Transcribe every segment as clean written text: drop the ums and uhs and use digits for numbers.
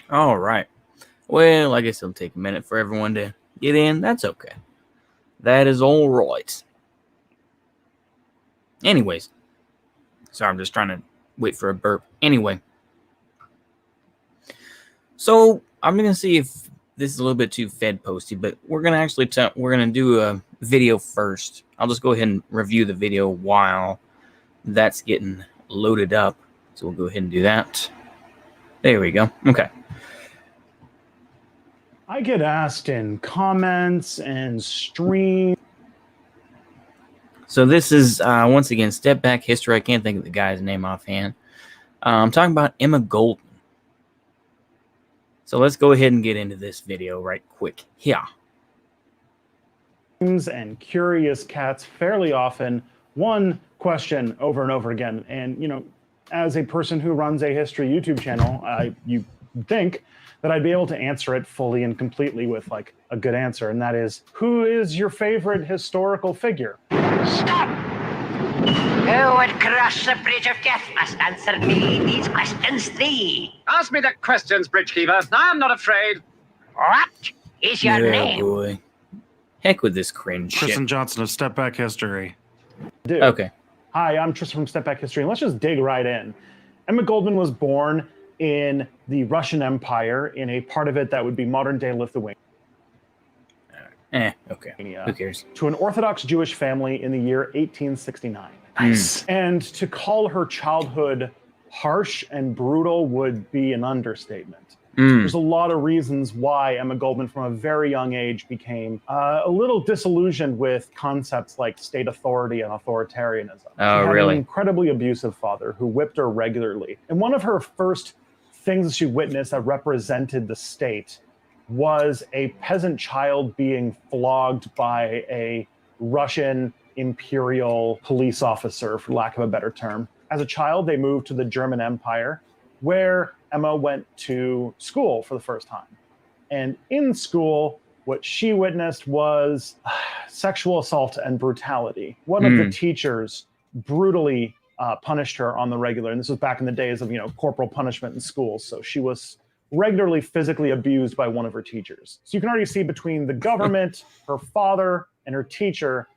All right. Well, I guess it'll take a minute for everyone to get in. That's okay. That is all right. Anyways. Sorry, I'm just trying to wait for a burp. Anyway. So, I'm going to see if this is a little bit too Fed posty, but we're going to actually we're going to do a video first. I'll just go ahead and review the video while that's getting loaded up. So, we'll go ahead and do that. There we go. Okay. I get asked in comments and streams. So this is, once again, Step Back History. I can't think of the guy's name offhand. I'm talking about Emma Goldman. So let's go ahead and get into this video right quick. Yeah. And curious cats fairly often, one question over and over again. And, you know, as a person who runs a history YouTube channel, you think that I'd be able to answer it fully and completely with like a good answer. And that is, who is your favorite historical figure? Stop! Who would cross the bridge of death must answer me these questions three. Ask me the questions, Bridgekeeper. I'm not afraid. What is your name? Boy. Heck with this cringe Tristan shit. Johnson of Step Back History. Dude. Okay. Hi, I'm Tristan from Step Back History, and let's just dig right in. Emma Goldman was born in the Russian Empire, in a part of it that would be modern-day Lithuania. Okay. Who cares? To an Orthodox Jewish family in the year 1869. Nice. And to call her childhood harsh and brutal would be an understatement. There's a lot of reasons why Emma Goldman from a very young age became a little disillusioned with concepts like state authority and authoritarianism. Oh, she had really? an incredibly abusive father who whipped her regularly. And one of her first things she witnessed that represented the state was a peasant child being flogged by a Russian imperial police officer, for lack of a better term. As a child, they moved to the German Empire, where Emma went to school for the first time. And in school, what she witnessed was sexual assault and brutality. One of the teachers brutally punished her on the regular. And this was back in the days of, you know, corporal punishment in schools. So she was regularly physically abused by one of her teachers. So you can already see between the government, her father, and her teacher,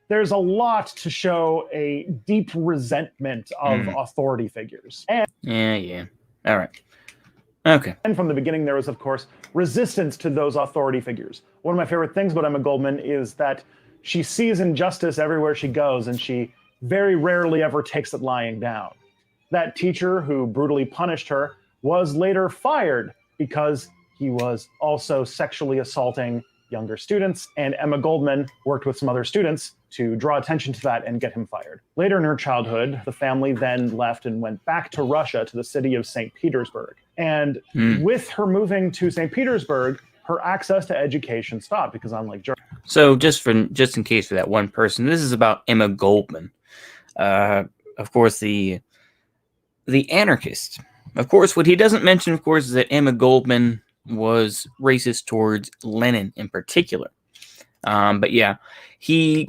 there's a lot to show a deep resentment of authority figures. And Yeah. All right. Okay. And from the beginning, there was, of course, resistance to those authority figures. One of my favorite things about Emma Goldman is that she sees injustice everywhere she goes, and she very rarely ever takes it lying down. That teacher who brutally punished her was later fired because he was also sexually assaulting younger students, and Emma Goldman worked with some other students to draw attention to that and get him fired. Later in her childhood, the family then left and went back to Russia, to the city of St. Petersburg. And with her moving to St. Petersburg, her access to education stopped because unlike Germany. So just in case for that one person, this is about Emma Goldman. Of course, the anarchist. Of course, what he doesn't mention, of course, is that Emma Goldman was racist towards Lenin in particular. But yeah, he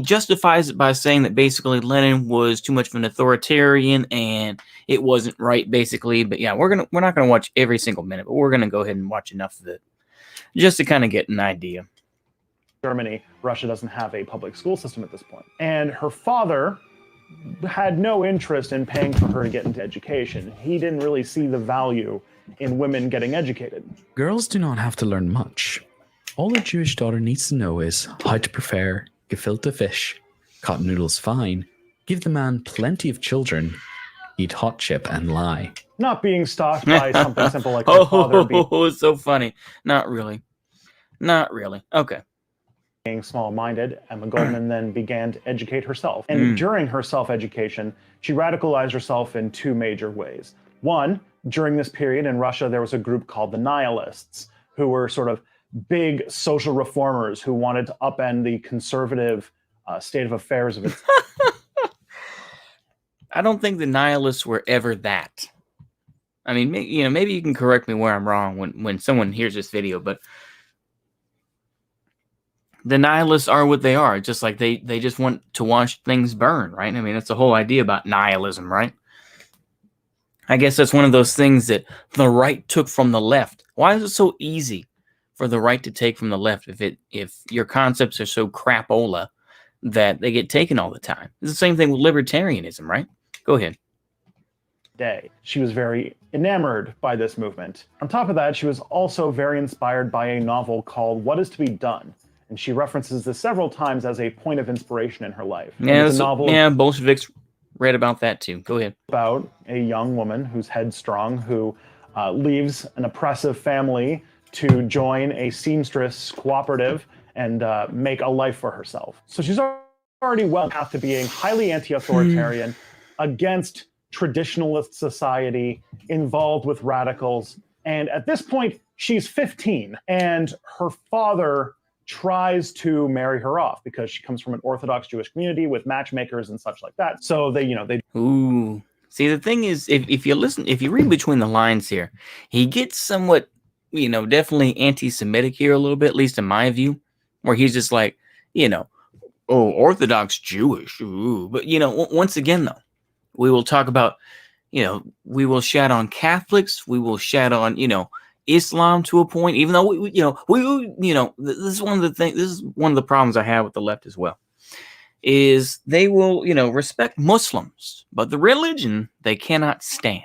justifies it by saying that basically Lenin was too much of an authoritarian and it wasn't right, basically. But yeah, we're not gonna watch every single minute, but we're gonna go ahead and watch enough of it just to kind of get an idea. Germany, Russia doesn't have a public school system at this point. And her father had no interest in paying for her to get into education. He didn't really see the value in women getting educated. Girls do not have to learn much. All a Jewish daughter needs to know is how to prepare gefilte fish, cotton noodles fine, give the man plenty of children, eat hot chip and lie. Not being stalked by something simple like her father being... Oh, it's so funny. Not really. Okay. Being small-minded, Emma Goldman then began to educate herself. And during her self-education, she radicalized herself in two major ways. One, during this period in Russia, there was a group called the Nihilists, who were sort of big social reformers who wanted to upend the conservative state of affairs of its. I don't think the nihilists were ever that. I mean, maybe you can correct me where I'm wrong when someone hears this video, but the nihilists are what they are. Just like they just want to watch things burn, right? I mean, that's the whole idea about nihilism, right? I guess that's one of those things that the right took from the left. Why is it so easy for the right to take from the left if your concepts are so crapola that they get taken all the time? It's the same thing with libertarianism, right? Go ahead. Day. She was very enamored by this movement. On top of that, she was also very inspired by a novel called What Is to Be Done? And she references this several times as a point of inspiration in her life. Yeah, it's a novel Bolsheviks read about that too. Go ahead. About a young woman who's headstrong, who leaves an oppressive family to join a seamstress cooperative and make a life for herself. So she's already well path to being highly anti-authoritarian, against traditionalist society, involved with radicals. And at this point, she's 15, and her father tries to marry her off because she comes from an Orthodox Jewish community with matchmakers and such like that. So they. Ooh. See, the thing is, if you read between the lines here, he gets somewhat, definitely anti-Semitic here a little bit, at least in my view, where he's just like, Orthodox Jewish. Ooh. But, once again, though, we will talk about, we will shat on Catholics. We will shat on, Islam to a point, even though this is one of the things. This is one of the problems I have with the left as well. Is they will, respect Muslims, but the religion they cannot stand.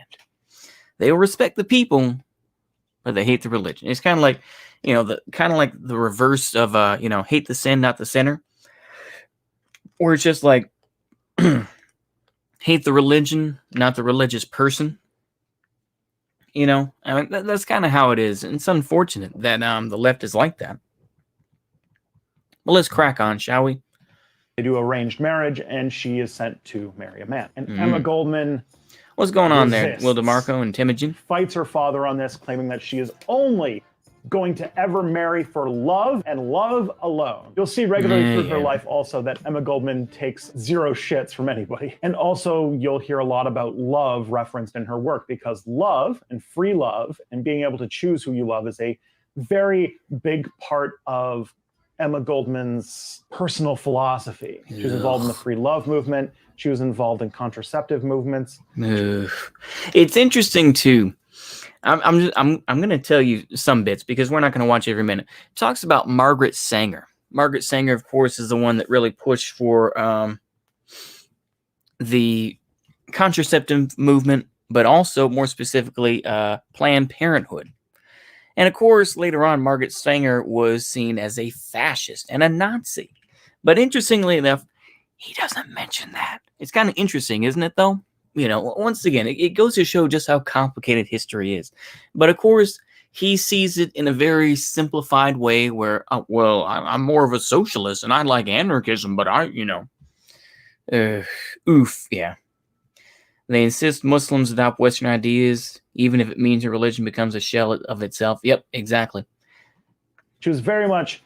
They will respect the people, but they hate the religion. It's kind of like, the reverse of, hate the sin, not the sinner. Or it's just like, hate the religion, not the religious person. I mean, that's kind of how it is. And it's unfortunate that the left is like that. Well, let's crack on, shall we? They do arranged marriage, and she is sent to marry a man. And Emma Goldman. What's going on there, Will DeMarco and Temujin? Fights her father on this, claiming that she is only going to ever marry for love and love alone. You'll see regularly through her life also that Emma Goldman takes zero shits from anybody. And also you'll hear a lot about love referenced in her work, because love and free love and being able to choose who you love is a very big part of Emma Goldman's personal philosophy. She was involved in the free love movement. She was involved in contraceptive movements. It's interesting too. I'm going to tell you some bits because we're not going to watch every minute. It talks about Margaret Sanger. Margaret Sanger, of course, is the one that really pushed for the contraceptive movement, but also more specifically Planned Parenthood. And of course, later on, Margaret Sanger was seen as a fascist and a Nazi. But interestingly enough, he doesn't mention that. It's kind of interesting, isn't it, though? Once again, it goes to show just how complicated history is. But of course, he sees it in a very simplified way where, I'm more of a socialist and I like anarchism, but yeah. They insist Muslims adopt Western ideas, even if it means your religion becomes a shell of itself. Yep, exactly. She was very much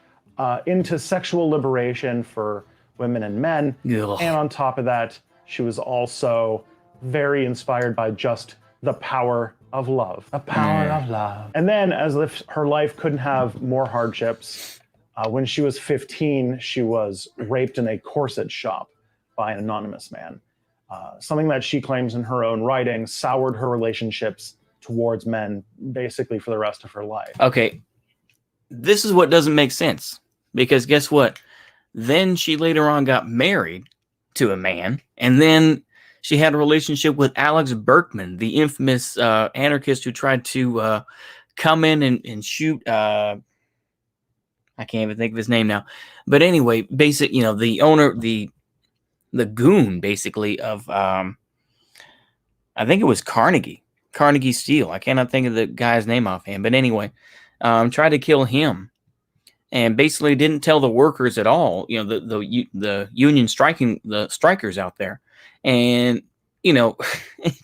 into sexual liberation for women and men. Ugh. And on top of that, she was also very inspired by just the power of love. The power of love. And then, as if her life couldn't have more hardships, when she was 15, she was raped in a corset shop by an anonymous man. Something that she claims in her own writing soured her relationships towards men basically for the rest of her life. Okay, this is what doesn't make sense. Because guess what? Then she later on got married to a man, and then she had a relationship with Alex Berkman, the infamous anarchist who tried to come in and shoot. I can't even think of his name now. But anyway, the owner, the goon, basically, of I think it was Carnegie Steel. I cannot think of the guy's name offhand. But anyway, tried to kill him. and basically didn't tell the workers at all. You know, the union the strikers out there, and you know,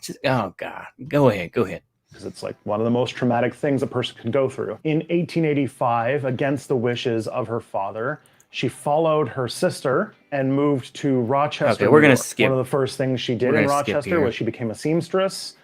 just, oh God, go ahead. Because it's like one of the most traumatic things a person can go through. In 1885, against the wishes of her father, she followed her sister and moved to Rochester. Okay, we're going to to skip. One of the first things she did in Rochester was she became a seamstress,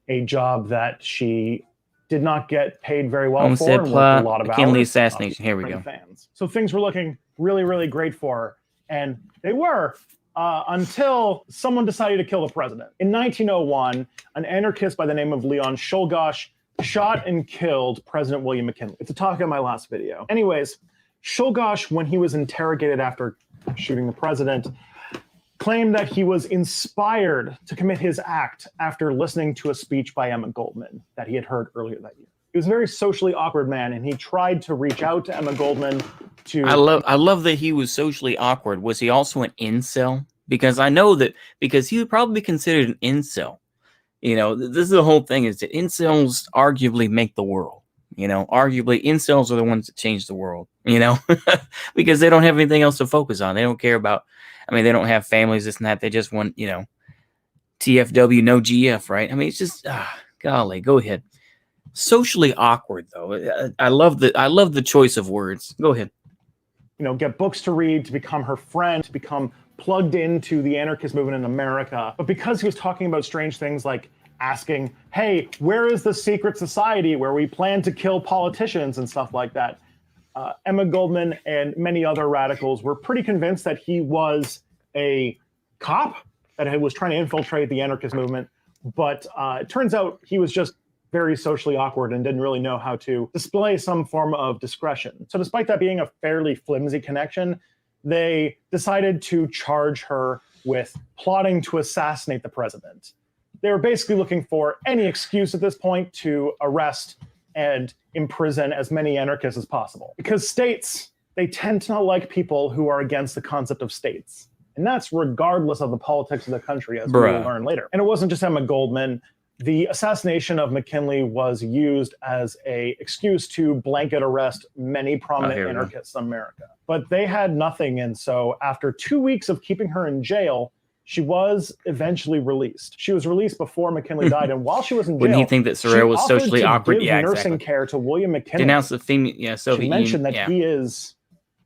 a job that she did not get paid very well Homestead for, and plot, worked a lot of McKinley hours. assassination. Here we go. Fans. So things were looking really, really great for her, and they were until someone decided to kill the president. In 1901, an anarchist by the name of Leon Czolgosz shot and killed President William McKinley. It's a topic of my last video. Anyways, Czolgosz, when he was interrogated after shooting the president, claimed that he was inspired to commit his act after listening to a speech by Emma Goldman that he had heard earlier that year. He was a very socially awkward man, and he tried to reach out to Emma Goldman to... I love that he was socially awkward. Was he also an incel? Because I know that, because he would probably be considered an incel. You know, this is the whole thing, is that incels arguably make the world. You know, arguably incels are the ones that change the world, you know, because they don't have anything else to focus on. They don't care about, I mean, they don't have families, this and that. They just want, you know, TFW, no GF, right? I mean, it's just, golly, go ahead. Socially awkward, though. I love the choice of words. Go ahead. You know, get books to read, to become her friend, to become plugged into the anarchist movement in America. But because he was talking about strange things like asking, hey, where is the secret society where we plan to kill politicians and stuff like that, Emma Goldman and many other radicals were pretty convinced that he was a cop that was trying to infiltrate the anarchist movement. But it turns out he was just very socially awkward and didn't really know how to display some form of discretion. So despite that being a fairly flimsy connection, they decided to charge her with plotting to assassinate the president. They were basically looking for any excuse at this point to arrest and imprison as many anarchists as possible. Because states, they tend to not like people who are against the concept of states. And that's regardless of the politics of the country, as we will learn later. And it wasn't just Emma Goldman. The assassination of McKinley was used as an excuse to blanket arrest many prominent anarchists in America. But they had nothing, and so after 2 weeks of keeping her in jail, she was eventually released. She was released before McKinley died, and while she was in jail, wouldn't you think that Sorrell was socially awkward? Yeah, nursing care to William McKinley. Denounced the female, Soviet. She mentioned that he is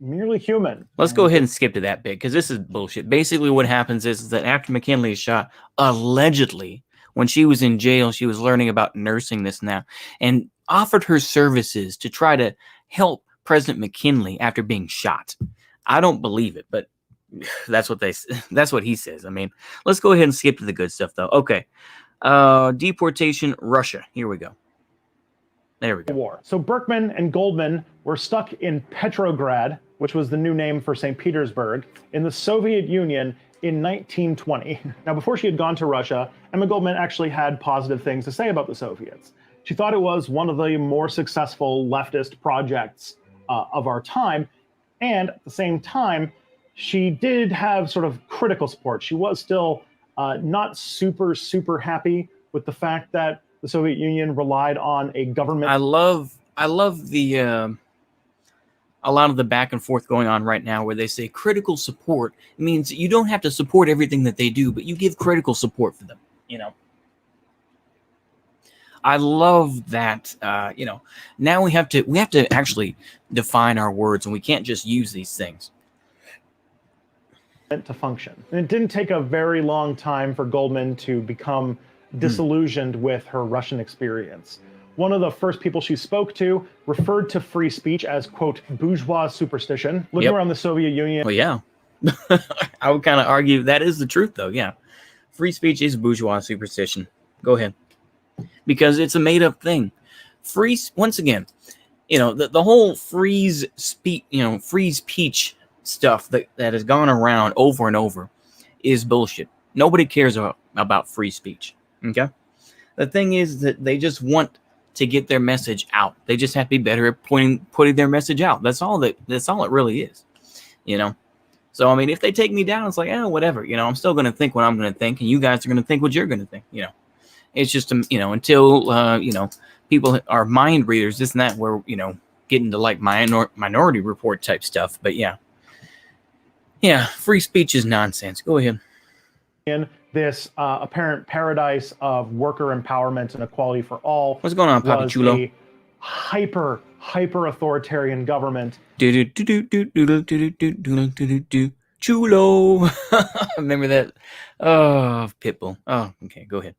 merely human. Let's go ahead and skip to that bit, because this is bullshit. Basically, what happens is that after McKinley is shot, allegedly, when she was in jail, she was learning about nursing this now, and offered her services to try to help President McKinley after being shot. I don't believe it, but that's what he says. I mean, let's go ahead and skip to the good stuff, though. Okay. Deportation, Russia. Here we go. There we go. War. So Berkman and Goldman were stuck in Petrograd, which was the new name for St. Petersburg, in the Soviet Union in 1920. Now, before she had gone to Russia, Emma Goldman actually had positive things to say about the Soviets. She thought it was one of the more successful leftist projects of our time. And at the same time, she did have sort of critical support. She was still not super happy with the fact that the Soviet Union relied on a government. I love the a lot of the back and forth going on right now, where they say critical support means you don't have to support everything that they do, but you give critical support for them. You know, I love that. You know, now we have to actually define our words, and we can't just use these things to function. And it didn't take a very long time for Goldman to become disillusioned with her Russian experience. One of the first people she spoke to referred to free speech as, quote, bourgeois superstition. Looking around the Soviet Union. Well, yeah. I would kind of argue that is the truth, though. Yeah. Free speech is bourgeois superstition. Go ahead. Because it's a made-up thing. Once again, you know, the whole free speech stuff that has gone around over and over is bullshit. Nobody cares about free speech. Okay? The thing is that they just want to get their message out. They just have to be better at putting their message out. That's all it really is. You know? So I mean, if they take me down, it's like, whatever. You know, I'm still gonna think what I'm gonna think, and you guys are gonna think what you're gonna think. You know. It's just you know, until you know, people are mind readers, this and that, where, you know, get into like Minority Report type stuff. But yeah, free speech is nonsense. Go ahead. In this apparent paradise of worker empowerment and equality for all, What's going on, Papi was Chulo? a hyper authoritarian government. Chulo. Remember that? Oh, Pitbull. Oh, okay. Go ahead.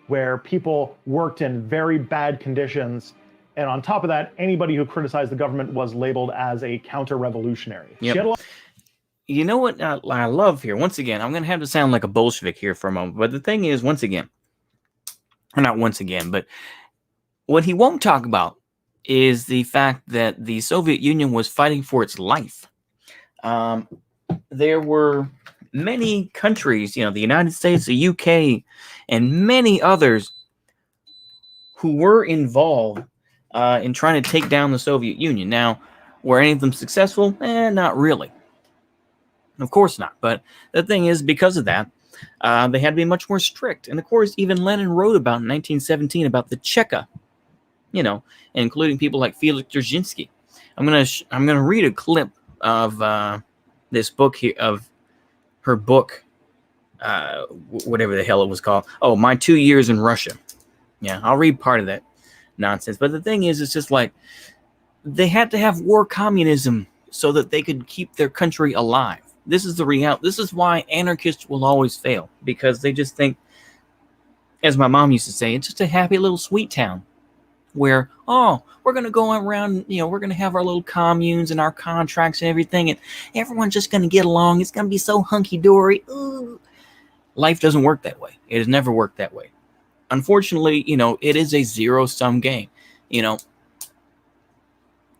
Where people worked in very bad conditions. And on top of that, anybody who criticized the government was labeled as a counter-revolutionary. Yep. You know what I love here? Once again, I'm going to have to sound like a Bolshevik here for a moment. But the thing is, once again, or not once again, but what he won't talk about is the fact that the Soviet Union was fighting for its life. There were many countries, the United States, the UK, and many others who were involved in trying to take down the Soviet Union. Now, were any of them successful? Not really. Of course not. But the thing is, because of that, they had to be much more strict. And of course, even Lenin wrote about in 1917 about the Cheka, including people like Felix Dzerzhinsky. I'm gonna read a clip of this book here, of her book, whatever the hell it was called. Oh, My 2 Years in Russia. Yeah, I'll read part of that nonsense. But the thing is, it's just like they had to have war communism so that they could keep their country alive. This is the reality. This is why anarchists will always fail, because they just think, as my mom used to say, it's just a happy little sweet town where, we're going to go around, we're going to have our little communes and our contracts and everything, and everyone's just going to get along. It's going to be so hunky-dory. Ooh. Life doesn't work that way. It has never worked that way. Unfortunately, it is a zero-sum game. It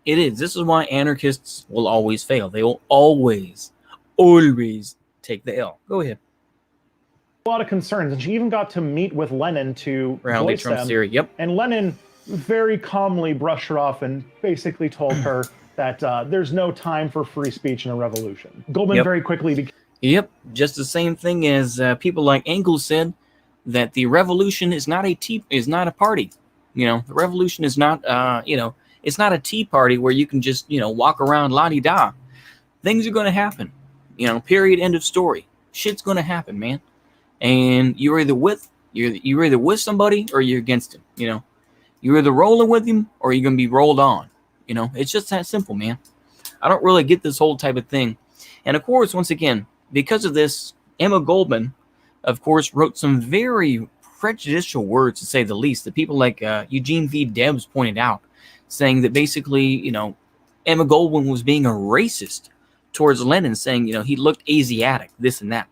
is. This is why anarchists will always fail. They will always take the L. Go ahead. A lot of concerns, and she even got to meet with Lenin to voice them. Theory. Yep. And Lenin very calmly brushed her off and basically told her that there's no time for free speech in a revolution. Goldman very quickly Yep, just the same thing as people like Engels said, that the revolution is not a party. The revolution is not it's not a tea party where you can just walk around la-di-da. Things are going to happen. Period, end of story. Shit's going to happen, man. And you're either with somebody or you're against him. You're either rolling with him or you're going to be rolled on. It's just that simple, man. I don't really get this whole type of thing. And of course, once again, because of this, Emma Goldman, of course, wrote some very prejudicial words, to say the least, that people like Eugene V. Debs pointed out, saying that basically, Emma Goldman was being a racist towards Lenin, saying, he looked Asiatic, this and that.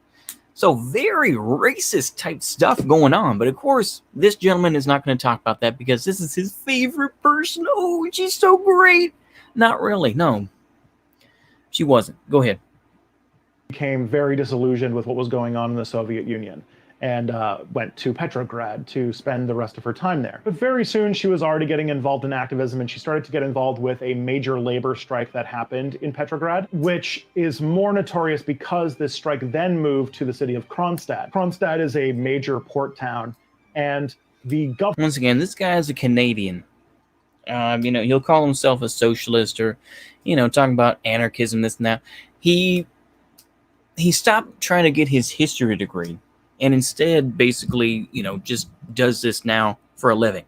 So very racist type stuff going on. But of course, this gentleman is not going to talk about that because this is his favorite person. Oh, she's so great. Not really. No, she wasn't. Go ahead. Became very disillusioned with what was going on in the Soviet Union and went to Petrograd to spend the rest of her time there. But very soon she was already getting involved in activism, and she started to get involved with a major labor strike that happened in Petrograd, which is more notorious because this strike then moved to the city of Kronstadt. Kronstadt is a major port town, and the government... Once again, this guy is a Canadian. He'll call himself a socialist or, talking about anarchism, this and that. He stopped trying to get his history degree and instead basically, just does this now for a living.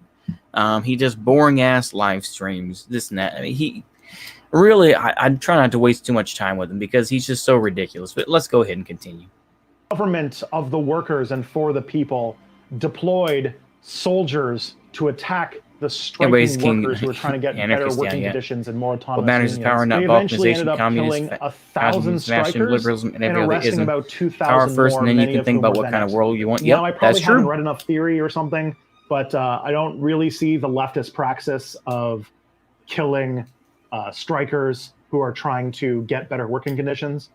He does boring ass live streams, this and that. I mean, he really, I try not to waste too much time with him because he's just so ridiculous. But let's go ahead and continue. Government of the workers and for the people deployed soldiers to attack the striking workers who were trying to get better working conditions and more autonomous What matters is power, not balkanization, communism, 1,000 strikers, liberalism, and every other arresting ism. about 2,000 Power first, more, and then you many can of think whom about were what then kind of world you want. Now, I probably that's true. haven't read enough theory or something, but I don't really see the leftist praxis of killing strikers who are trying to get better working conditions.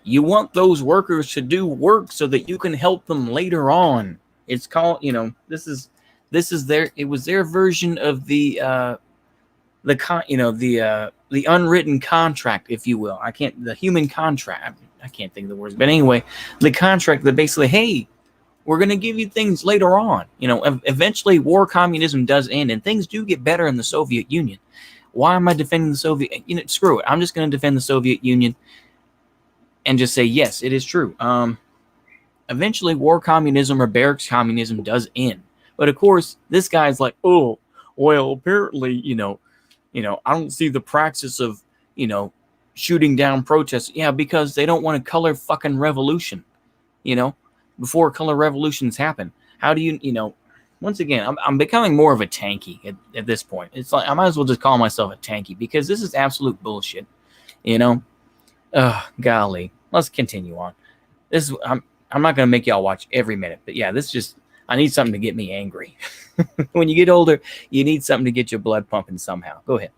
You want those workers to do work so that you can help them later on. It's called, this is it was their version of the unwritten contract, if you will. The human contract. I can't think of the words, but anyway, the contract that basically, hey, We're going to give you things later on. Eventually war communism does end and things do get better in the Soviet Union. Why am I defending the Soviet? Screw it. I'm just going to defend the Soviet Union and just say, yes, it is true. Eventually war communism or barracks communism does end. But of course, this guy's like, oh, well, apparently, I don't see the praxis of, shooting down protests. Yeah, because they don't want a color fucking revolution, before color revolutions happen. How do once again, I'm becoming more of a tanky at this point. It's like, I might as well just call myself a tanky because this is absolute bullshit, golly. Let's continue on. I'm not going to make y'all watch every minute, but yeah, I need something to get me angry. When you get older, you need something to get your blood pumping somehow. Go ahead.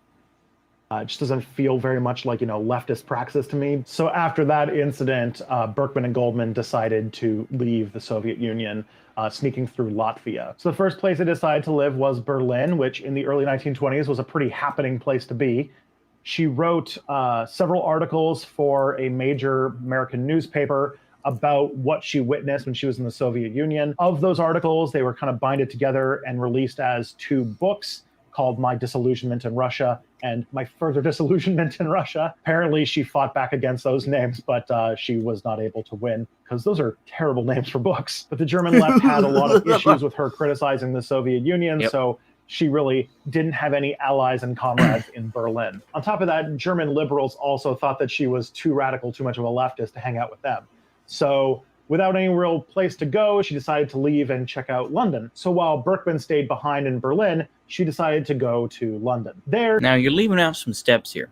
It just doesn't feel very much like, leftist praxis to me. So after that incident, Berkman and Goldman decided to leave the Soviet Union, sneaking through Latvia. So the first place they decided to live was Berlin, which in the early 1920s was a pretty happening place to be. She wrote several articles for a major American newspaper about what she witnessed when she was in the Soviet Union. Of those articles, they were kind of binded together and released as 2 books called My Disillusionment in Russia and My Further Disillusionment in Russia. Apparently, she fought back against those names, but she was not able to win because those are terrible names for books. But the German left had a lot of issues with her criticizing the Soviet Union, so she really didn't have any allies and comrades in Berlin. On top of that, German liberals also thought that she was too radical, too much of a leftist to hang out with them. So without any real place to go, she decided to leave and check out London. So while Berkman stayed behind in Berlin, she decided to go to London. Now you're leaving out some steps here,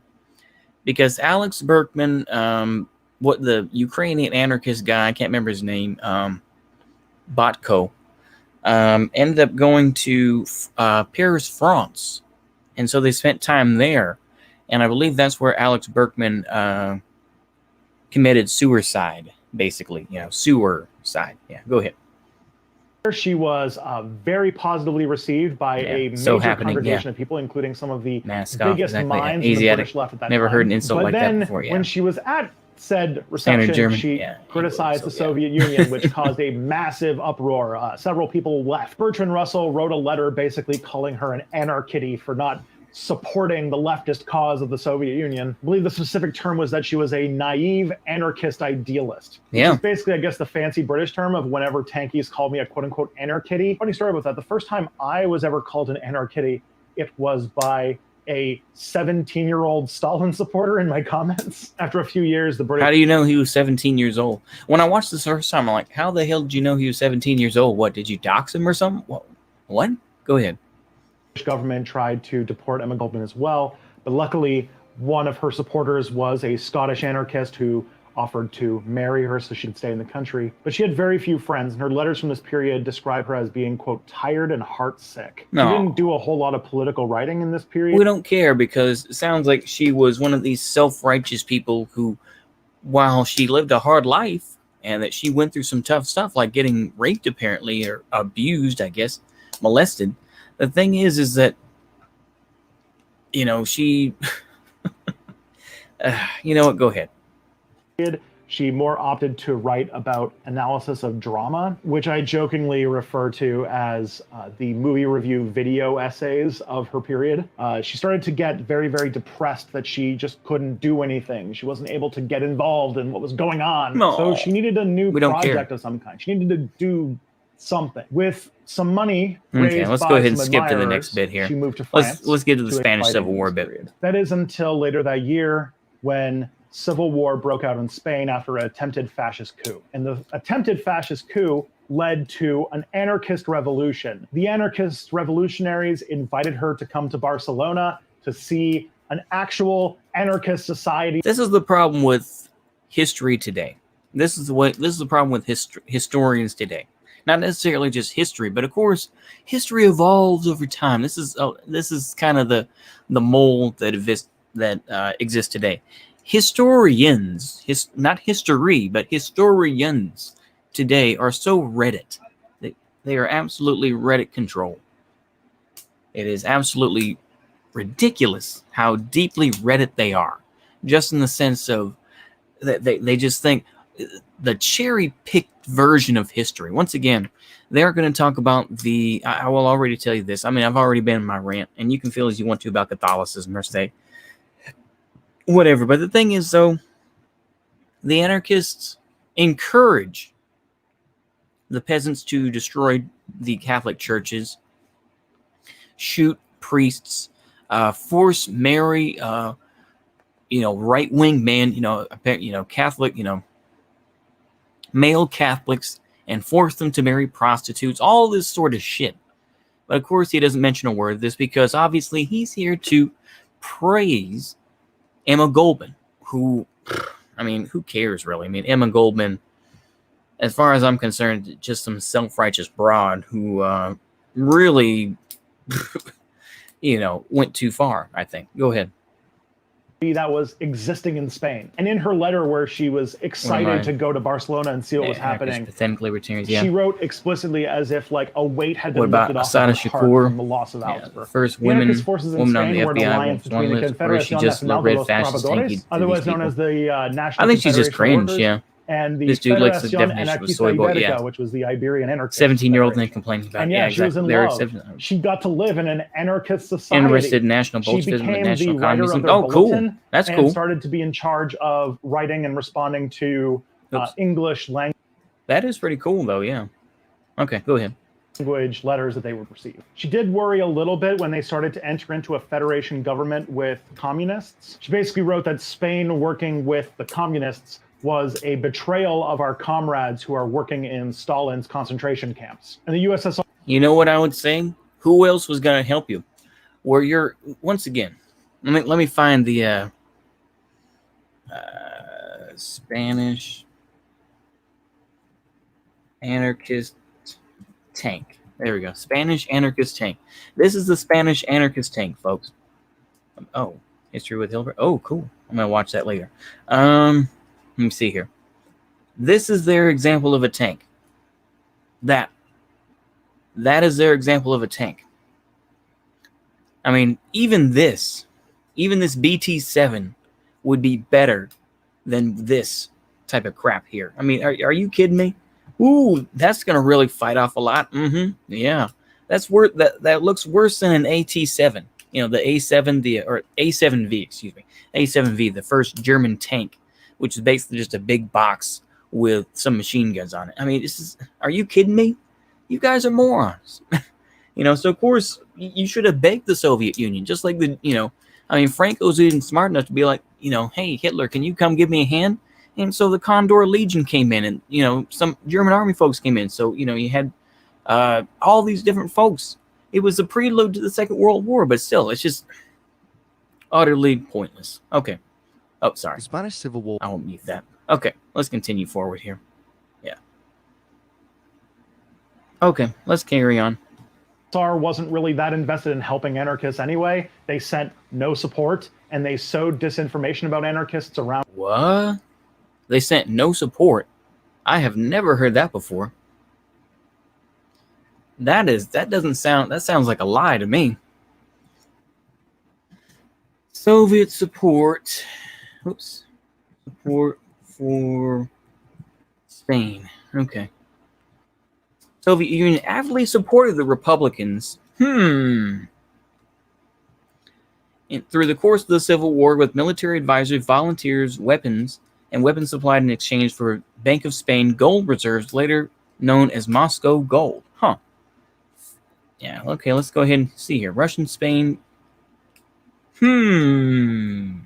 because Alex Berkman, what the Ukrainian anarchist guy, I can't remember his name, Botko, ended up going to Paris, France, and so they spent time there, and I believe that's where Alex Berkman committed suicide. Basically, suicide. Yeah, go ahead. She was very positively received by a major congregation of people, including some of the biggest minds in the British left at that time. Never heard an insult like that before. When she was at said reception, she criticized the Soviet Union, which caused a massive uproar. Several people left. Bertrand Russell wrote a letter basically calling her an anarchitty for not supporting the leftist cause of the Soviet Union. I believe the specific term was that she was a naive anarchist idealist. Which is basically, I guess, the fancy British term of whenever tankies called me a quote-unquote anarchitty. Funny story about that. The first time I was ever called an anarchitty, it was by a 17-year-old Stalin supporter in my comments. After a few years, the British... How do you know he was 17 years old? When I watched this first time, I'm like, how the hell did you know he was 17 years old? What, did you dox him or something? What? Go ahead. Government tried to deport Emma Goldman as well, but luckily one of her supporters was a Scottish anarchist who offered to marry her so she could stay in the country. But she had very few friends, and her letters from this period describe her as being, quote, tired and heartsick. No. She didn't do a whole lot of political writing in this period. We don't care, because it sounds like she was one of these self-righteous people who, while she lived a hard life and that she went through some tough stuff like getting raped apparently, or abused, I guess, molested. The thing is that, she, you know what, go ahead. She more opted to write about analysis of drama, which I jokingly refer to as the movie review video essays of her period. She started to get very, very depressed that she just couldn't do anything. She wasn't able to get involved in what was going on. No, so she needed a new project of some kind. She needed to do something. With some money raised let's by go ahead and some skip to the admirers, next bit here. She moved to France. Let's get to the Spanish Civil War bit. That is until later that year when civil war broke out in Spain after an attempted fascist coup. And the attempted fascist coup led to an anarchist revolution. The anarchist revolutionaries invited her to come to Barcelona to see an actual anarchist society. This is the problem with history today. This is the problem with historians today. Not necessarily just history, but of course, history evolves over time. This is kind of the mold that exists today. Historians, not history, but historians today are so Reddit. They are absolutely Reddit control. It is absolutely ridiculous how deeply Reddit they are. Just in the sense of that they just think, the cherry-picked version of history. Once again, they're going to talk about the. I will already tell you this. I mean, I've already been in my rant, and you can feel as you want to about Catholicism or say whatever. But the thing is, though, the anarchists encourage the peasants to destroy the Catholic churches, shoot priests, force marry, right-wing men, Catholic, male Catholics, and force them to marry prostitutes, all this sort of shit. But of course, he doesn't mention a word of this because obviously he's here to praise Emma Goldman, who, I mean, who cares really? I mean, Emma Goldman, as far as I'm concerned, just some self-righteous broad who really, went too far, I think. Go ahead. That was existing in Spain. And in her letter where she was excited to go to Barcelona and see what was happening, she wrote explicitly as if like a weight had been lifted off of her heart from the loss of Augsburg. First woman on the FBI one list where she just read fascist tanky. Otherwise known as the National I think she's just cringe, yeah. And the this dude likes the definition of soy boy, which was the Iberian anarchist. 17-year-old thing complaining about, she was in love. She got to live in an anarchist society. Interested in national Bolshevism and national communism. Oh, cool. That's cool. And started to be in charge of writing and responding to English language. That is pretty cool, though, yeah. Okay, go ahead. Language letters that they would receive. She did worry a little bit when they started to enter into a federation government with communists. She basically wrote that Spain working with the communists was a betrayal of our comrades who are working in Stalin's concentration camps. And the USSR... You know what I would say? Who else was going to help you? Where you're... Once again, let me find the Spanish anarchist tank. There we go. Spanish anarchist tank. This is the Spanish anarchist tank, folks. Oh, history with Hilbert. Oh, cool. I'm going to watch that later. Let me see here. This is their example of a tank. That is their example of a tank. I mean, even this BT-7 would be better than this type of crap here. I mean, are you kidding me? Ooh, that's gonna really fight off a lot. Yeah, that's worth that looks worse than an AT-7. The A7, or A7V, excuse me, A7V, the first German tank, which is basically just a big box with some machine guns on it. I mean, are you kidding me? You guys are morons. So of course you should have begged the Soviet Union, just like Franco's even smart enough to be like, hey, Hitler, can you come give me a hand? And so the Condor Legion came in, and, some German army folks came in. So, you had all these different folks. It was a prelude to the Second World War, but still, it's just utterly pointless. Okay. Oh, sorry. The Spanish Civil War. I won't mute that. Okay, let's continue forward here. Yeah. Okay, let's carry on. SAR wasn't really that invested in helping anarchists anyway. They sent no support, and they sowed disinformation about anarchists around. What? They sent no support? I have never heard that before. That sounds like a lie to me. Soviet support. Oops. Support for Spain. Okay. Soviet Union actively supported the Republicans. Through the course of the Civil War, with military advisors, volunteers, weapons supplied in exchange for Bank of Spain gold reserves, later known as Moscow Gold. Huh. Yeah, okay, let's go ahead and see here. Russian Spain. Blue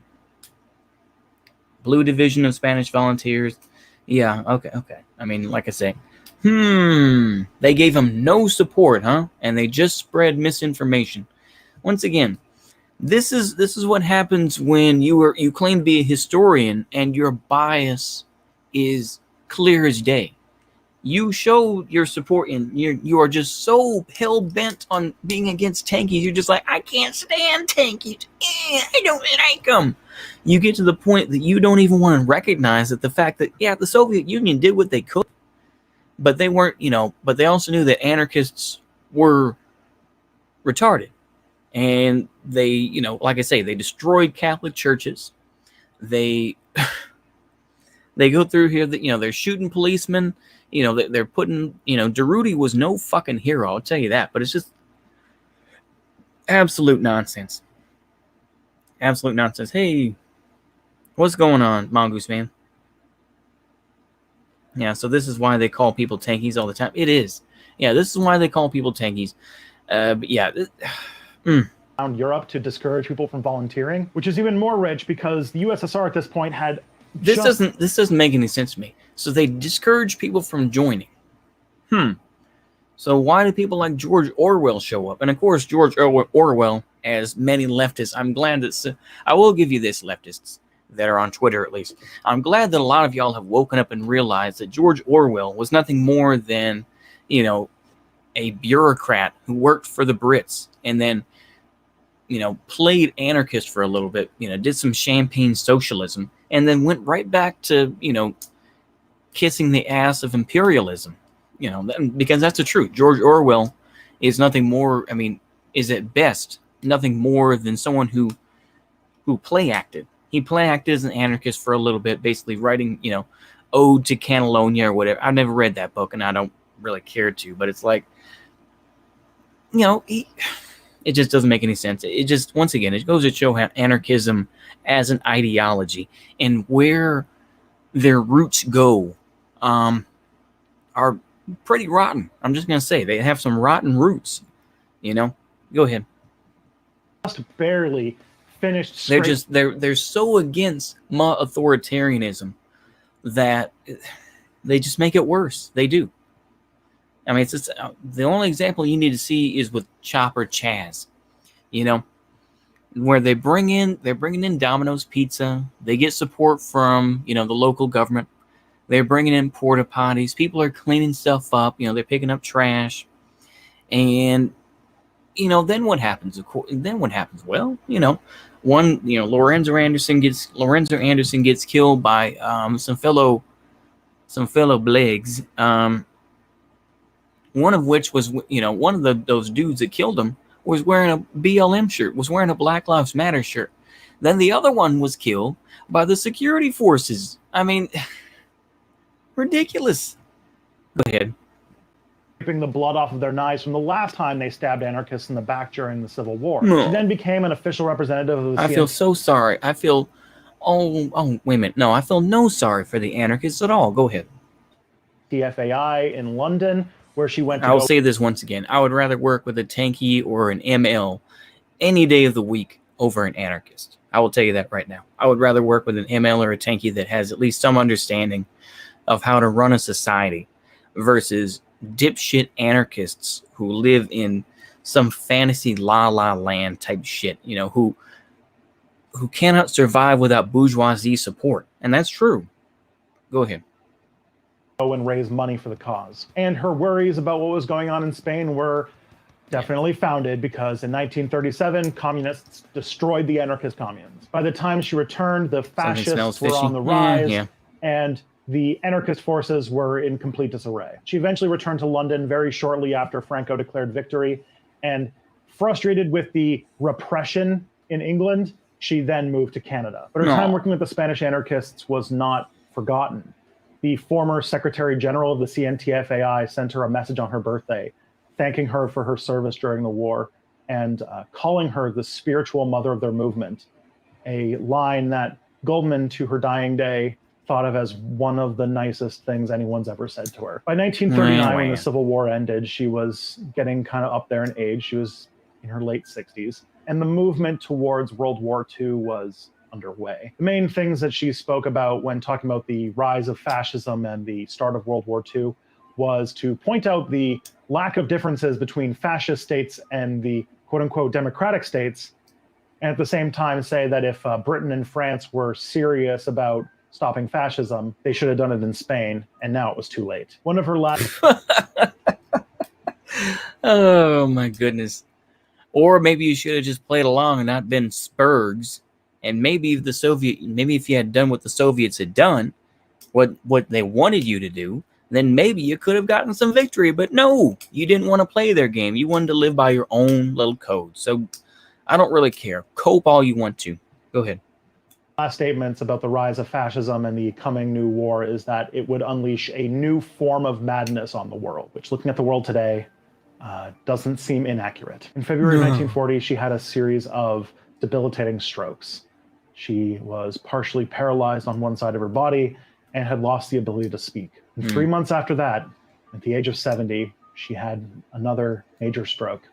Division of Spanish Volunteers. Yeah, okay. I mean, like I say, they gave them no support, huh? And they just spread misinformation. Once again, this is what happens when you claim to be a historian and your bias is clear as day. You show your support, and you are just so hell-bent on being against tankies. You're just like, I can't stand tankies. I don't like them. You get to the point that you don't even want to recognize that the fact that, yeah, the Soviet Union did what they could, but they weren't, but they also knew that anarchists were retarded. And they, like I say, they destroyed Catholic churches. They They go through here that, they're shooting policemen. They're putting, Durruti was no fucking hero, I'll tell you that. But it's just absolute nonsense. Absolute nonsense. Hey, what's going on, Mongoose Man? Yeah, so this is why they call people tankies all the time. It is. Yeah, this is why they call people tankies. But yeah. Around Europe to discourage people from volunteering, which is even more rich because the USSR at this point had this doesn't make any sense to me. So they discourage people from joining. So why do people like George Orwell show up? And of course, George Orwell, as many leftists, I'm glad that I will give you this, leftists that are on Twitter at least. I'm glad that a lot of y'all have woken up and realized that George Orwell was nothing more than, a bureaucrat who worked for the Brits and then, played anarchist for a little bit, did some champagne socialism, and then went right back to, kissing the ass of imperialism, because that's the truth. George Orwell is nothing more, is at best nothing more than someone who play acted. He play acted as an anarchist for a little bit, basically writing, Ode to Catalonia or whatever. I've never read that book and I don't really care to, but it's like, it just doesn't make any sense. It just, once again, it goes to show how anarchism as an ideology and where their roots go are pretty rotten. I'm just going to say they have some rotten roots, Go ahead. Just barely finished. They're so against authoritarianism that they just make it worse. They do. It's just, the only example you need to see is with Chopper Chaz, where they're bringing in Domino's Pizza. They get support from, the local government. They're bringing in porta potties. People are cleaning stuff up. They're picking up trash. And, then what happens? Well, Lorenzo Anderson gets killed by some fellow Blegs. One of which was, one of those dudes that killed him was wearing a BLM shirt, was wearing a Black Lives Matter shirt. Then the other one was killed by the security forces. Ridiculous. Go ahead. Wiping the blood off of their knives from the last time they stabbed anarchists in the back during the Civil War. No. She then became an official representative of the I feel so sorry. I feel, wait a minute. No, I feel no sorry for the anarchists at all. Go ahead. TFAI in London, where she went to I will say this once again. I would rather work with a tanky or an ML any day of the week over an anarchist. I will tell you that right now. I would rather work with an ML or a tanky that has at least some understanding of how to run a society versus dipshit anarchists who live in some fantasy la-la land type shit, who cannot survive without bourgeoisie support. And that's true. Go ahead. Go and raise money for the cause. And her worries about what was going on in Spain were definitely founded because in 1937, communists destroyed the anarchist communes. By the time she returned, the fascists were on the rise, and the anarchist forces were in complete disarray. She eventually returned to London very shortly after Franco declared victory, and frustrated with the repression in England, she then moved to Canada. But her time working with the Spanish anarchists was not forgotten. The former Secretary General of the CNTFAI sent her a message on her birthday, thanking her for her service during the war and calling her the spiritual mother of their movement, a line that Goldman, to her dying day, thought of as one of the nicest things anyone's ever said to her. By 1939, when the Civil War ended, she was getting kind of up there in age. She was in her late 60s. And the movement towards World War II was underway. The main things that she spoke about when talking about the rise of fascism and the start of World War II was to point out the lack of differences between fascist states and the quote-unquote democratic states, and at the same time say that if Britain and France were serious about stopping fascism, they should have done it in Spain, and now it was too late. One of her last... Oh, my goodness. Or maybe you should have just played along and not been Spurgs. And maybe if you had done what the Soviets had done, what they wanted you to do, then maybe you could have gotten some victory. But no, you didn't want to play their game. You wanted to live by your own little code. So I don't really care. Cope all you want to. Go ahead. Last statements about the rise of fascism and the coming new war is that it would unleash a new form of madness on the world, which, looking at the world today, doesn't seem inaccurate. In February 1940, she had a series of debilitating strokes. She was partially paralyzed on one side of her body and had lost the ability to speak. And 3 months after that, at the age of 70, she had another major stroke.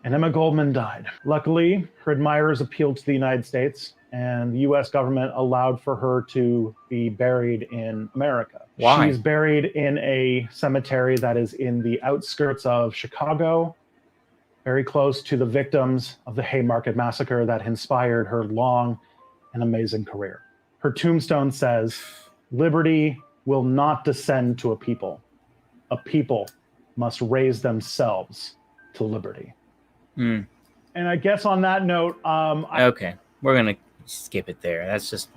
And Emma Goldman died. Luckily, her admirers appealed to the United States, and the US government allowed for her to be buried in America. Why? She's buried in a cemetery that is in the outskirts of Chicago, very close to the victims of the Haymarket Massacre that inspired her long and amazing career. Her tombstone says, "Liberty will not descend to a people. A people must raise themselves to liberty." And I guess on that note, Okay, we're going to skip it there. That's just...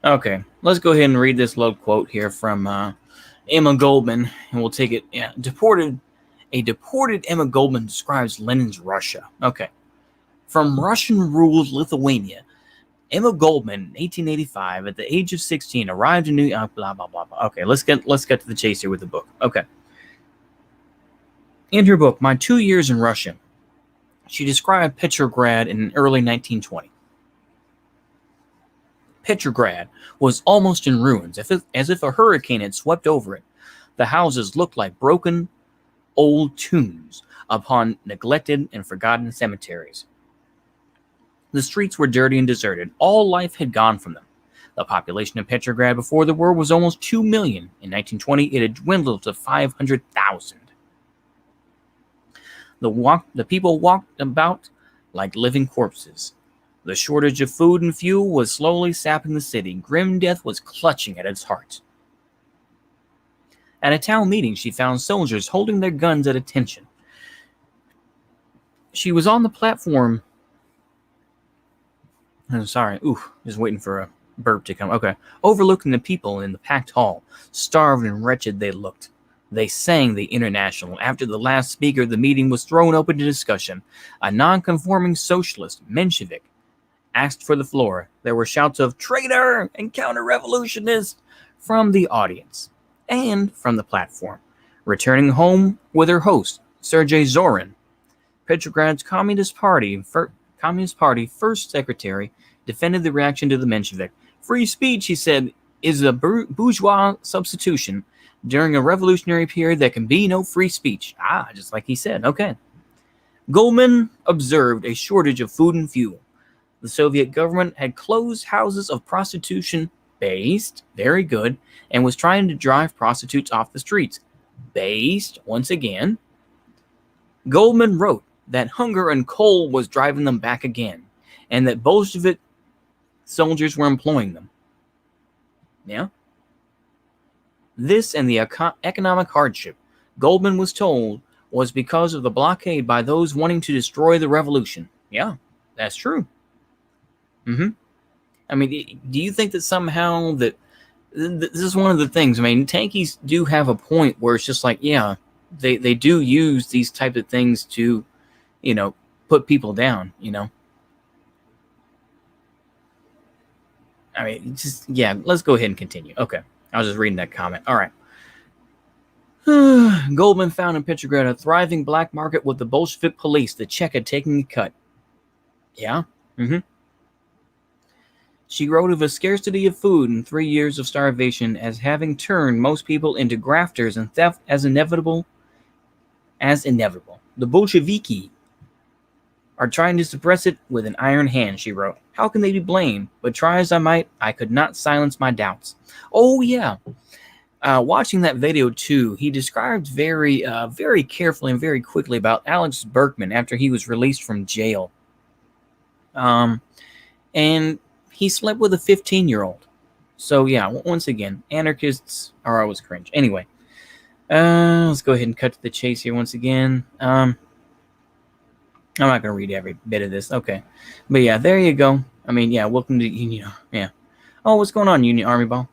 Okay, let's go ahead and read this little quote here from Emma Goldman, and we'll take it. Yeah, a deported Emma Goldman describes Lenin's Russia. Okay. From Russian-ruled Lithuania, Emma Goldman, 1885, at the age of 16, arrived in New York, blah, blah, blah, blah. Okay, let's get to the chase here with the book. Okay. In her book, My 2 Years in Russia, she described Petrograd in early 1920. Petrograd was almost in ruins, as if a hurricane had swept over it. The houses looked like broken old tombs upon neglected and forgotten cemeteries. The streets were dirty and deserted. All life had gone from them. The population of Petrograd before the war was almost 2 million. In 1920, it had dwindled to 500,000. The people walked about like living corpses. The shortage of food and fuel was slowly sapping the city. Grim death was clutching at its heart. At a town meeting, she found soldiers holding their guns at attention. She was on the platform. I'm sorry. Just waiting for a burp to come. Okay. Overlooking the people in the packed hall. Starved and wretched they looked. They sang the International. After the last speaker, the meeting was thrown open to discussion. A non-conforming socialist, Menshevik, asked for the floor. There were shouts of "traitor" and "counter-revolutionist" from the audience and from the platform. Returning home with her host, Sergei Zorin, Petrograd's Communist Party first secretary, defended the reaction to the Menshevik. "Free speech," he said, "is a bourgeois substitution. During a revolutionary period, there can be no free speech." Just like he said. Okay. Goldman observed a shortage of food and fuel. The Soviet government had closed houses of prostitution based, very good, and was trying to drive prostitutes off the streets. Based, once again. Goldman wrote that hunger and coal was driving them back again, and that Bolshevik soldiers were employing them. Yeah? This and the economic hardship, Goldman was told, was because of the blockade by those wanting to destroy the revolution. Yeah, that's true. I mean, do you think that somehow that this is one of the things? I mean, tankies do have a point where it's just like, yeah, they do use these type of things to, put people down, I mean, let's go ahead and continue. Okay. I was just reading that comment. All right. Goldman found in Petrograd a thriving black market with the Bolshevik police, the Cheka, taking a cut. Yeah. She wrote of a scarcity of food and 3 years of starvation as having turned most people into grafters and theft as inevitable. The Bolsheviki are trying to suppress it with an iron hand, she wrote. How can they be blamed? But try as I might, I could not silence my doubts. Oh, yeah. Watching that video, too, he described very carefully and very quickly about Alex Berkman after he was released from jail. And he slept with a 15-year-old. So, yeah, once again, anarchists are always cringe. Anyway, let's go ahead and cut to the chase here once again. I'm not going to read every bit of this. Okay. But, yeah, there you go. I mean, yeah, welcome to Union. Yeah. Oh, what's going on, Union Army Ball?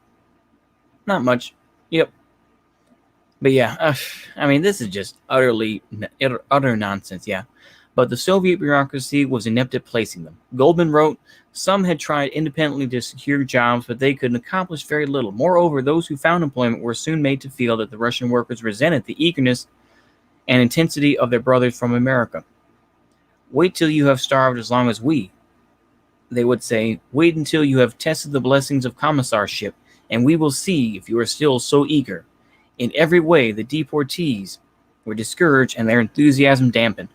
Not much. Yep. But, yeah, I mean, this is just utter nonsense, yeah. but the Soviet bureaucracy was inept at placing them. Goldman wrote, some had tried independently to secure jobs, but they could accomplish very little. Moreover, those who found employment were soon made to feel that the Russian workers resented the eagerness and intensity of their brothers from America. Wait till you have starved as long as we, they would say. Wait until you have tested the blessings of commissarship, and we will see if you are still so eager. In every way, the deportees were discouraged and their enthusiasm dampened.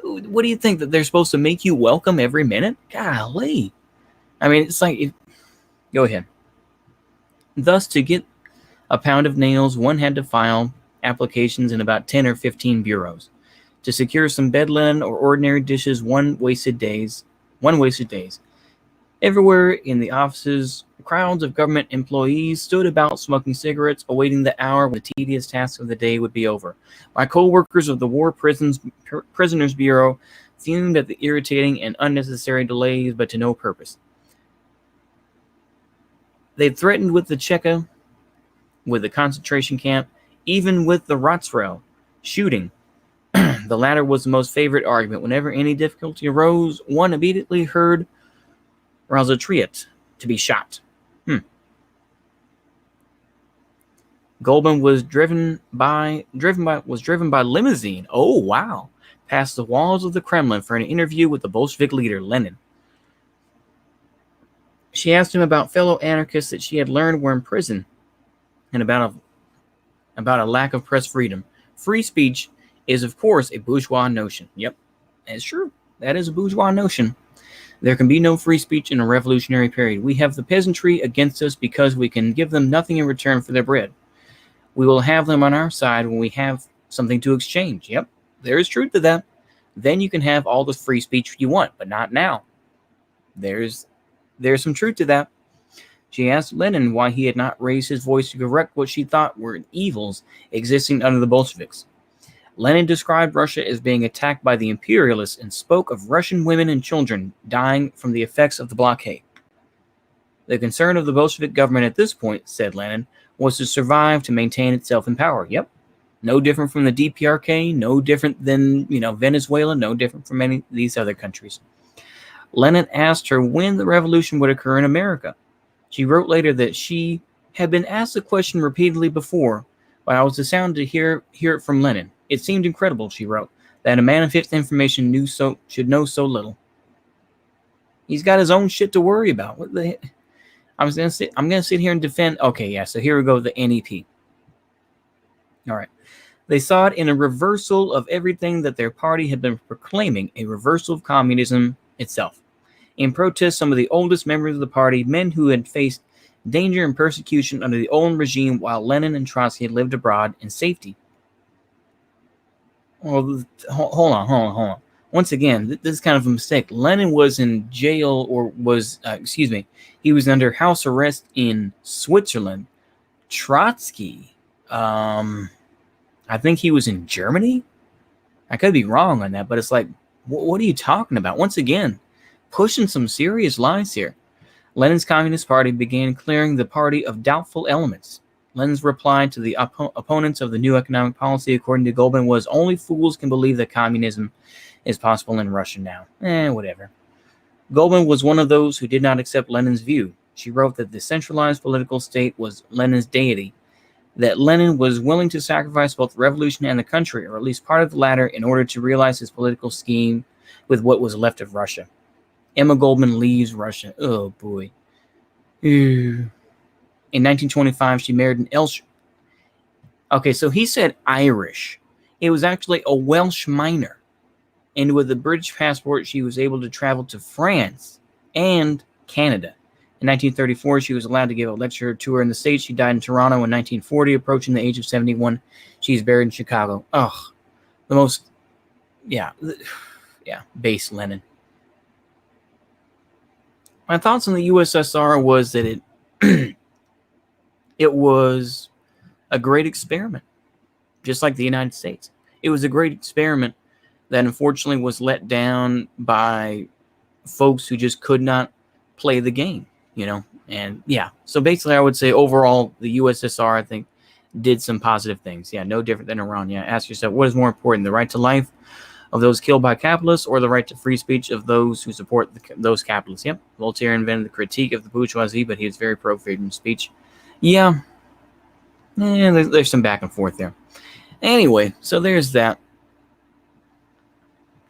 What do you think, that they're supposed to make you welcome every minute? Golly. I mean, it's like, go ahead. Thus, to get a pound of nails, one had to file applications in about 10 or 15 bureaus. To secure some bed linen or ordinary dishes, one wasted days. Everywhere in the offices, crowds of government employees stood about smoking cigarettes, awaiting the hour when the tedious tasks of the day would be over. My co-workers of the War Prisoners Bureau fumed at the irritating and unnecessary delays, but to no purpose. They threatened with the Cheka, with the concentration camp, even with the Rotsrail shooting. The latter was the most favorite argument. Whenever any difficulty arose, one immediately heard Razatriot to be shot. Goldman was driven by limousine. Oh wow! Past the walls of the Kremlin for an interview with the Bolshevik leader Lenin. She asked him about fellow anarchists that she had learned were in prison, and about a lack of press freedom. Free speech is, of course, a bourgeois notion. Yep, that's true. That is a bourgeois notion. There can be no free speech in a revolutionary period. We have the peasantry against us because we can give them nothing in return for their bread. We will have them on our side when we have something to exchange. Yep, there is truth to that. Then you can have all the free speech you want, but not now. There's some truth to that. She asked Lenin why he had not raised his voice to correct what she thought were evils existing under the Bolsheviks. Lenin described Russia as being attacked by the imperialists and spoke of Russian women and children dying from the effects of the blockade. The concern of the Bolshevik government at this point, said Lenin, was to survive, to maintain itself in power. Yep. No different from the DPRK, no different than, Venezuela, no different from any of these other countries. Lenin asked her when the revolution would occur in America. She wrote later that she had been asked the question repeatedly before, but I was astounded to hear it from Lenin. It seemed incredible, she wrote, that a man of his information should know so little. He's got his own shit to worry about. What the heck? I'm gonna sit here and defend. Okay, yeah. So here we go. The NEP. All right. They saw it in a reversal of everything that their party had been proclaiming, a reversal of communism itself. In protest, some of the oldest members of the party, men who had faced danger and persecution under the old regime while Lenin and Trotsky had lived abroad in safety. Well, hold on. Once again, this is kind of a mistake. Lenin was in jail, or was, he was under house arrest in Switzerland. Trotsky, I think he was in Germany. I could be wrong on that, but it's like, what are you talking about? Once again, pushing some serious lies here. Lenin's Communist Party began clearing the party of doubtful elements. Lenin's reply to the opponents of the new economic policy, according to Goldman, was only fools can believe that communism is possible in Russia now. Whatever. Goldman was one of those who did not accept Lenin's view. She wrote that the centralized political state was Lenin's deity, that Lenin was willing to sacrifice both the revolution and the country, or at least part of the latter, in order to realize his political scheme with what was left of Russia. Emma Goldman leaves Russia. Oh, boy. In 1925, she married an Elsh. Okay, so he said Irish. It was actually a Welsh miner. And with a British passport, she was able to travel to France and Canada. In 1934, she was allowed to give a lecture tour in the States. She died in Toronto in 1940, approaching the age of 71. She's buried in Chicago. Ugh. The most, base Lenin. My thoughts on the USSR was that it was a great experiment, just like the United States. It was a great experiment that unfortunately was let down by folks who just could not play the game, And so basically I would say overall the USSR, I think, did some positive things. Yeah, no different than Iran. Yeah, ask yourself, what is more important, the right to life of those killed by capitalists, or the right to free speech of those who support those capitalists. Yep, Voltaire invented the critique of the bourgeoisie, but he was very pro-freedom of speech. Yeah, there's some back and forth there. Anyway, so there's that.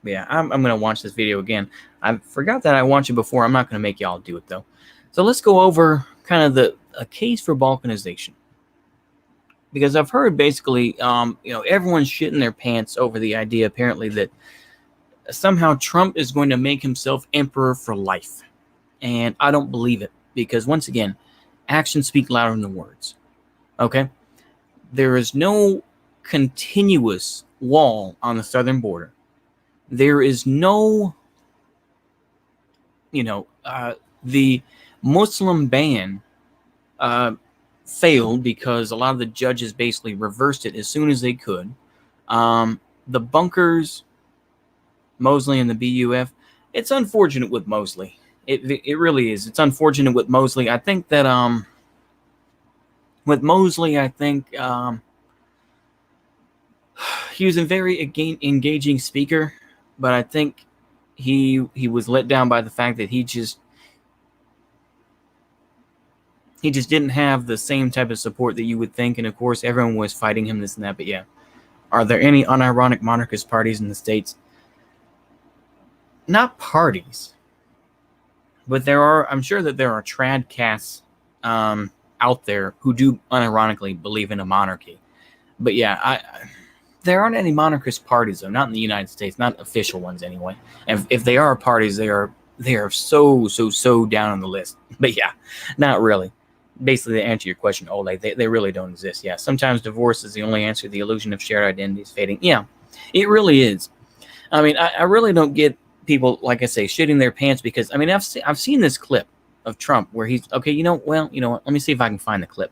Yeah, I'm going to watch this video again. I forgot that I watched it before. I'm not going to make y'all do it, though. So let's go over kind of a case for balkanization. Because I've heard basically, everyone's shitting their pants over the idea, apparently, that somehow Trump is going to make himself emperor for life. And I don't believe it. Because, once again, actions speak louder than words. Okay? There is no continuous wall on the southern border. There is no, the Muslim ban failed because a lot of the judges basically reversed it as soon as they could. The bunkers, Mosley and the BUF, it's unfortunate with Mosley. It really is. It's unfortunate with Mosley. I think that with Mosley, he was a very engaging speaker, but I think he was let down by the fact that he just didn't have the same type of support that you would think. And of course, everyone was fighting him, this and that. But yeah, are there any unironic monarchist parties in the States? Not parties, but I'm sure that there are trad casts out there who do unironically believe in a monarchy. But yeah, there aren't any monarchist parties, though, not in the United States, not official ones anyway. And if they are parties, they are so down on the list. But yeah, not really. Basically, to answer your question, they really don't exist. Yeah, sometimes divorce is the only answer. The illusion of shared identity is fading. Yeah, it really is. I mean, I really don't get people, like I say, shitting their pants because, I mean, I've seen this clip of Trump where he's, okay, you know what? Let me see if I can find the clip.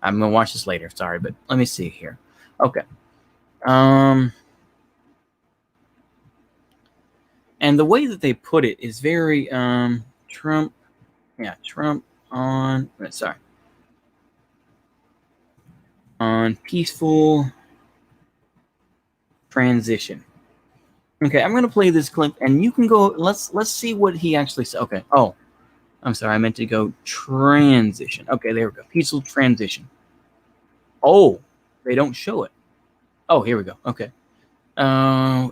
I'm going to watch this later. Sorry, but let me see here. Okay. And the way that they put it is very Trump on peaceful transition. Okay, I'm gonna play this clip, and you can go. Let's see what he actually said. Okay. Oh, I'm sorry. I meant to go transition. Okay, there we go. Peaceful transition. Oh, they don't show it. Oh, here we go. Okay.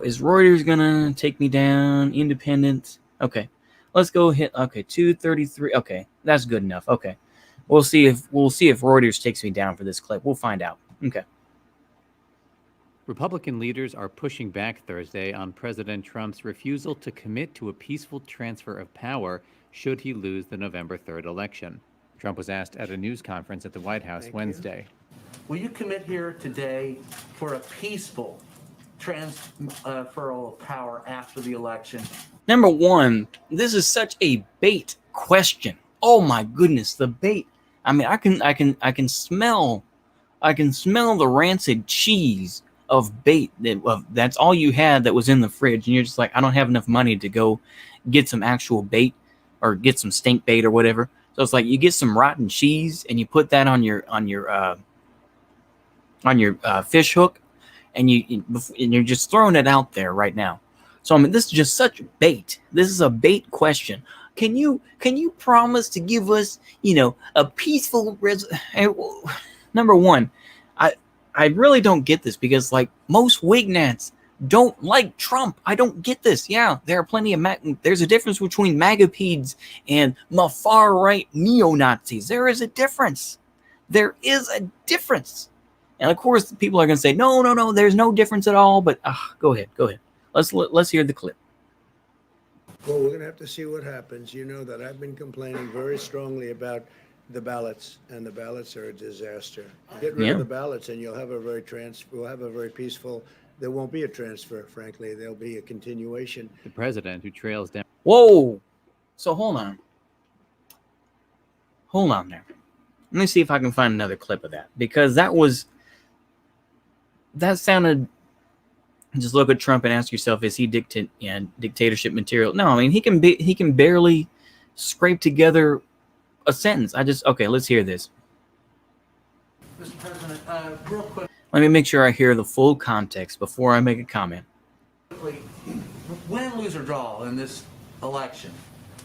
Is Reuters gonna take me down? Independent. Okay. Let's go hit. Okay, 233. Okay, that's good enough. Okay, we'll see if Reuters takes me down for this clip. We'll find out. Okay. Republican leaders are pushing back Thursday on President Trump's refusal to commit to a peaceful transfer of power should he lose the November 3rd election. Trump was asked at a news conference at the White House Wednesday. Will you commit here today for a peaceful transferal of power after the election? Number one, this is such a bait question. Oh my goodness, the bait. I mean, I can smell the rancid cheese of bait. That's all you had that was in the fridge, and you're just like, I don't have enough money to go get some actual bait or get some stink bait or whatever. So it's like you get some rotten cheese and you put that on your fish hook, and you're just throwing it out there right now. So I mean, this is just such bait. This is a bait question. Can you promise to give us, a peaceful Number one, I really don't get this because, like, most Wignats don't like Trump. I don't get this. Yeah, there are plenty of there's a difference between MAGAPEDs and the far right neo-Nazis. There is a difference. There is a difference. And of course, people are going to say, no, there's no difference at all. But go ahead. Let's hear the clip. Well, we're going to have to see what happens. You know that I've been complaining very strongly about the ballots, and the ballots are a disaster. Get rid of the ballots, and we'll have a very peaceful. There won't be a transfer, frankly. There'll be a continuation. The president, who trails down. Whoa! So hold on there. Let me see if I can find another clip of that, because that sounded. Just look at Trump and ask yourself: is he dictatorship material? No, I mean he can barely scrape together a sentence. Okay, let's hear this. Mr. President, real quick. Let me make sure I hear the full context before I make a comment. quickly, win, lose, or draw in this election,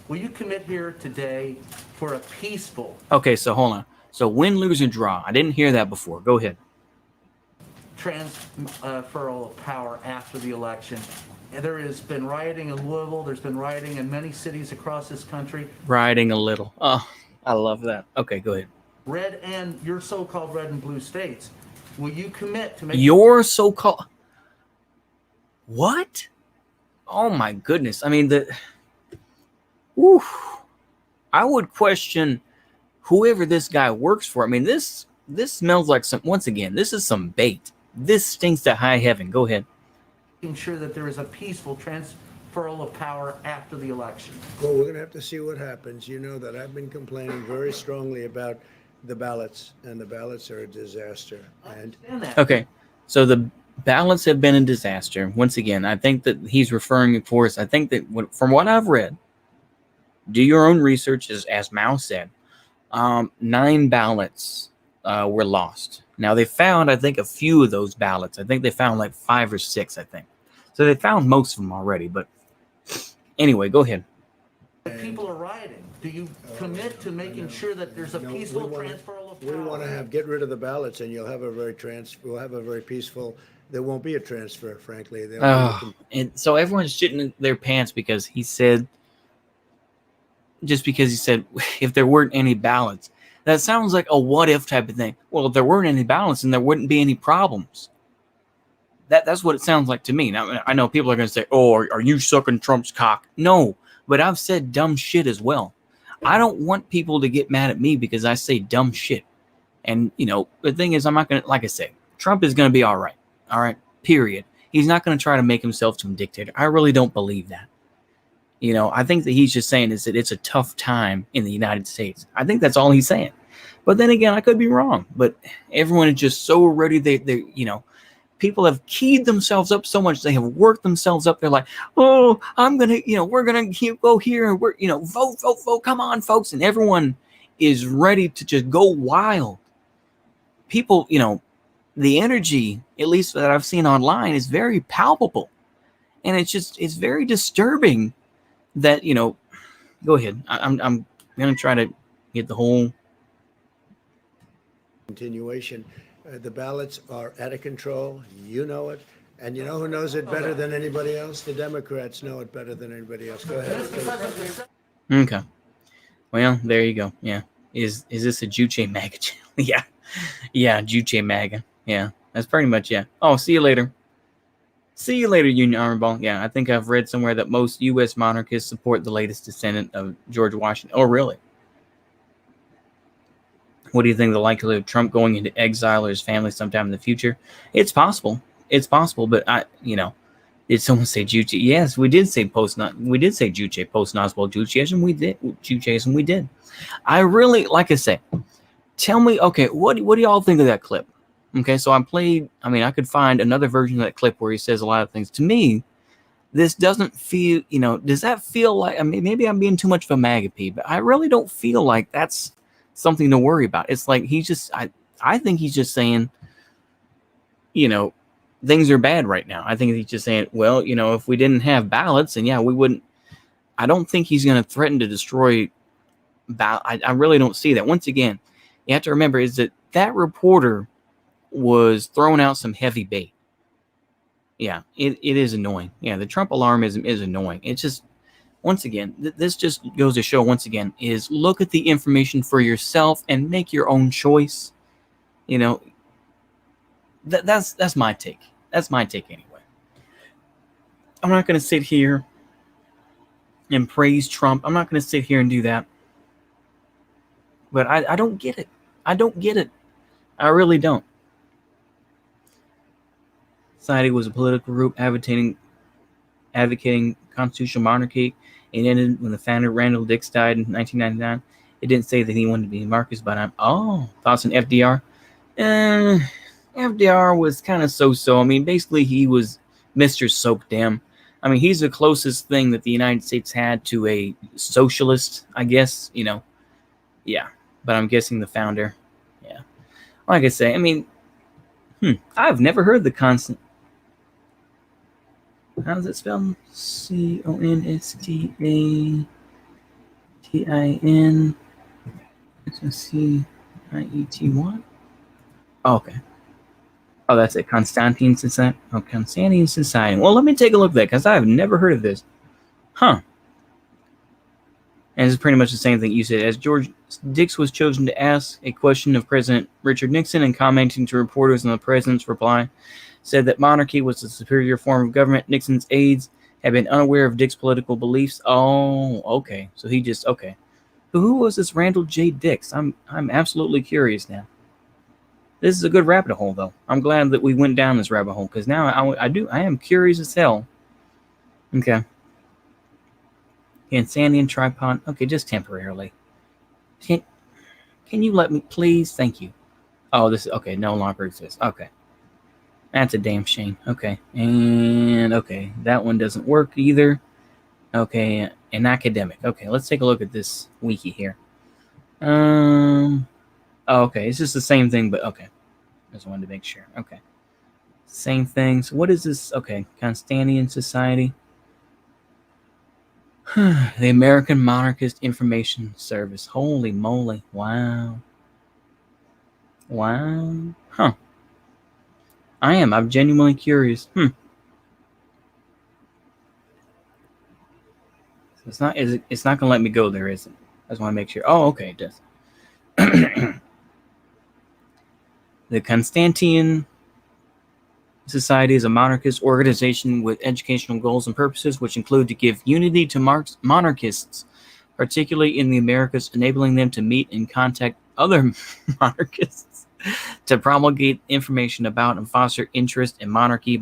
will you commit here today for a peaceful Okay, so hold on. So win, lose, or draw. I didn't hear that before. Go ahead. transferal of power after the election? And there has been rioting in Louisville. There's been rioting in many cities across this country. Riding a little. Oh, I love that. Okay, go ahead. Red and your so-called red and blue states. Will you commit to make Your so-called... What? Oh my goodness. I mean, Ooh, I would question whoever this guy works for. I mean, this smells like some... Once again, this is some bait. This stinks to high heaven. Go ahead. making sure that there is a peaceful transferal of power after the election? Well, we're going to have to see what happens. You know that I've been complaining very strongly about the ballots, and the ballots are a disaster. And Okay, so the ballots have been a disaster. Once again, I think that he's referring, of course, I think that from what I've read, do your own research, as Mao said, 9 ballots were lost. Now, they found, I think, a few of those ballots. I think they found like 5 or 6, I think. So they found most of them already. But anyway, go ahead. If people are rioting, do you commit to making sure that there's a peaceful transferal of power? we want to get rid of the ballots, and we'll have a very peaceful. There won't be a transfer, frankly. And so everyone's shitting their pants because he said, just because he said, if there weren't any ballots. That sounds like a what if type of thing. Well, if there weren't any ballots, then there wouldn't be any problems. That's what it sounds like to me. Now, I know people are going to say, oh, are you sucking Trump's cock? No, but I've said dumb shit as well. I don't want people to get mad at me because I say dumb shit. And, you know, the thing is, I'm not going to, like I say, Trump is going to be all right. All right, period. He's not going to try to make himself to a dictator. I really don't believe that. You know, I think that he's just saying is that it's a tough time in the United States. I think that's all he's saying. But then again, I could be wrong. But everyone is just so ready. They you know, people have keyed themselves up so much. They have worked themselves up. They're like, oh, I'm going to, you know, we're going to go here. And we're, you know, vote. Come on, folks. And everyone is ready to just go wild. People, you know, the energy, at least that I've seen online, is very palpable. And it's very disturbing that, you know, go ahead. I'm going to try to get the whole continuation. The ballots are out of control. You know it. And you know who knows it better than anybody else? The Democrats know it better than anybody else. Go ahead. Okay. Well, there you go. Yeah. Is this a Juche MAGA channel? Yeah. Yeah, Juche MAGA. Yeah. That's pretty much, yeah. Oh, see you later. See you later, Union Army Ball. Yeah, I think I've read somewhere that most U.S. monarchists support the latest descendant of George Washington. Oh, really? What do you think the likelihood of Trump going into exile or his family sometime in the future? It's possible. It's possible, but did someone say Juche? Yes, we did say we did say Juche post Oswald Juche, and we did. I really, like I say, tell me, okay, what do y'all think of that clip? Okay, so I could find another version of that clip where he says a lot of things. To me, this doesn't feel, does that feel like, I mean, maybe I'm being too much of a MAGA P, but I really don't feel like that's something to worry about. It's like I think he's just saying, things are bad right now. I think he's just saying, well, if we didn't have ballots, and yeah, we wouldn't, I don't think he's going to threaten to destroy I really don't see that. Once again, you have to remember is that reporter was throwing out some heavy bait. Yeah, it is annoying. Yeah, the Trump alarmism is annoying. It's just, once again, this just goes to show, once again, is look at the information for yourself and make your own choice. That's my take. That's my take anyway. I'm not going to sit here and praise Trump. I'm not going to sit here and do that. But I don't get it. I don't get it. I really don't. Society was a political group advocating constitutional monarchy. It ended when the founder Randall Dix died in 1999. It didn't say that he wanted to be Marcus, but thoughts on FDR? FDR was kind of so-so. I mean, basically he was Mr. Soak Dam. I mean, he's the closest thing that the United States had to a socialist, I guess, Yeah, but I'm guessing the founder. Yeah. Like I say, I mean, I've never heard the constant. How does it spell? Constatin. Ciety. Oh, okay. Oh, that's it. Constantine Society. Oh, Constantine Society. Well, let me take a look at that because I have never heard of this. Huh. And it's pretty much the same thing you said. As George Dix was chosen to ask a question of President Richard Nixon and commenting to reporters on the president's reply, said that monarchy was the superior form of government. Nixon's aides had been unaware of Dix's political beliefs. Oh, okay. So he just okay. Who was this Randall J. Dix? I'm absolutely curious now. This is a good rabbit hole, though. I'm glad that we went down this rabbit hole because now I am curious as hell. Okay. Insanity and tripod. Okay, just temporarily. Can you let me, please? Thank you. Oh, this okay. No longer exists. Okay. That's a damn shame. Okay. And okay, that one doesn't work either. Okay, an academic. Okay, let's take a look at this wiki here. Oh, okay, it's just the same thing, but okay. Just wanted to make sure. Okay. Same thing. So what is this? Okay, Constantinian Society. The American Monarchist Information Service. Holy moly. Wow. Wow. Huh. I'm genuinely curious. So it's not gonna let me go there, is it? I just want to make sure. Oh, okay, it does. The Constantinian Society is a monarchist organization with educational goals and purposes, which include to give unity to monarchists, particularly in the Americas, enabling them to meet and contact other monarchists, to promulgate information about and foster interest in monarchies,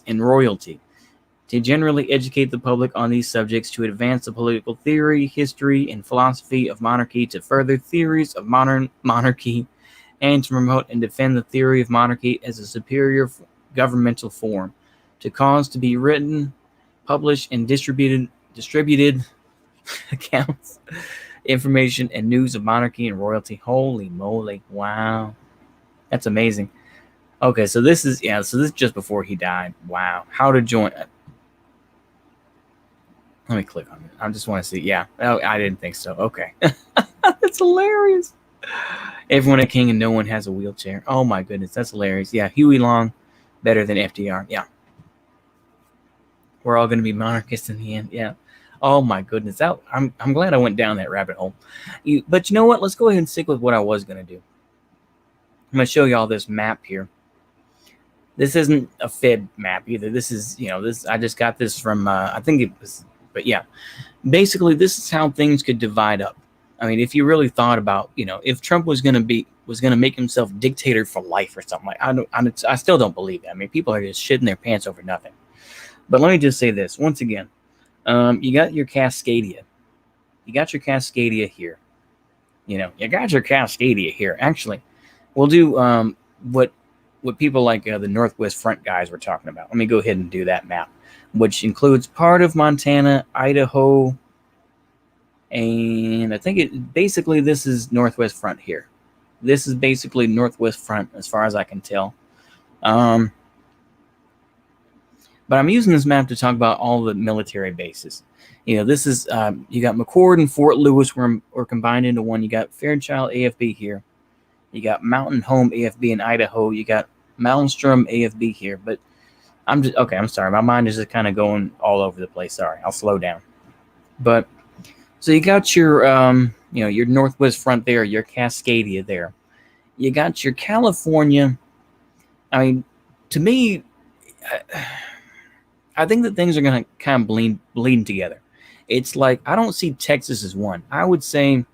and royalty, to generally educate the public on these subjects, to advance the political theory, history, and philosophy of monarchy, to further theories of modern monarchy, and to promote and defend the theory of monarchy as a superior governmental form, to cause to be written, published, and distributed accounts, information, and news of monarchy and royalty. Holy moly. Wow. That's amazing. Okay, so this is just before he died. Wow. How to join. Let me click on it. I just want to see. Yeah. Oh, I didn't think so. Okay. That's hilarious. Everyone a king and no one has a wheelchair. Oh my goodness, that's hilarious. Yeah, Huey Long, better than FDR. Yeah. We're all going to be monarchists in the end. Yeah. Oh my goodness. I'm glad I went down that rabbit hole. But you know what? Let's go ahead and stick with what I was going to do. I'm going to show you all this map here. This isn't a Fed map either. This is, this I just got this from I think it was, but yeah. Basically, this is how things could divide up. I mean, if you really thought about, if Trump was going to make himself dictator for life or something like, I still don't believe that. I mean, people are just shitting their pants over nothing. But let me just say this once again. You got your Cascadia. You got your Cascadia here. You got your Cascadia here. Actually, we'll do what people like the Northwest Front guys were talking about. Let me go ahead and do that map, which includes part of Montana, Idaho, and I think basically this is Northwest Front here. This is basically Northwest Front as far as I can tell. But I'm using this map to talk about all the military bases. This is, you got McCord and Fort Lewis were combined into one. You got Fairchild AFB here. You got Mountain Home AFB in Idaho. You got Malmstrom AFB here. But I'm sorry. My mind is just kind of going all over the place. Sorry. I'll slow down. But so you got your, your Northwest Front there, your Cascadia there. You got your California. I mean, to me, I think that things are going to kind of bleed together. It's like, I don't see Texas as one. I would say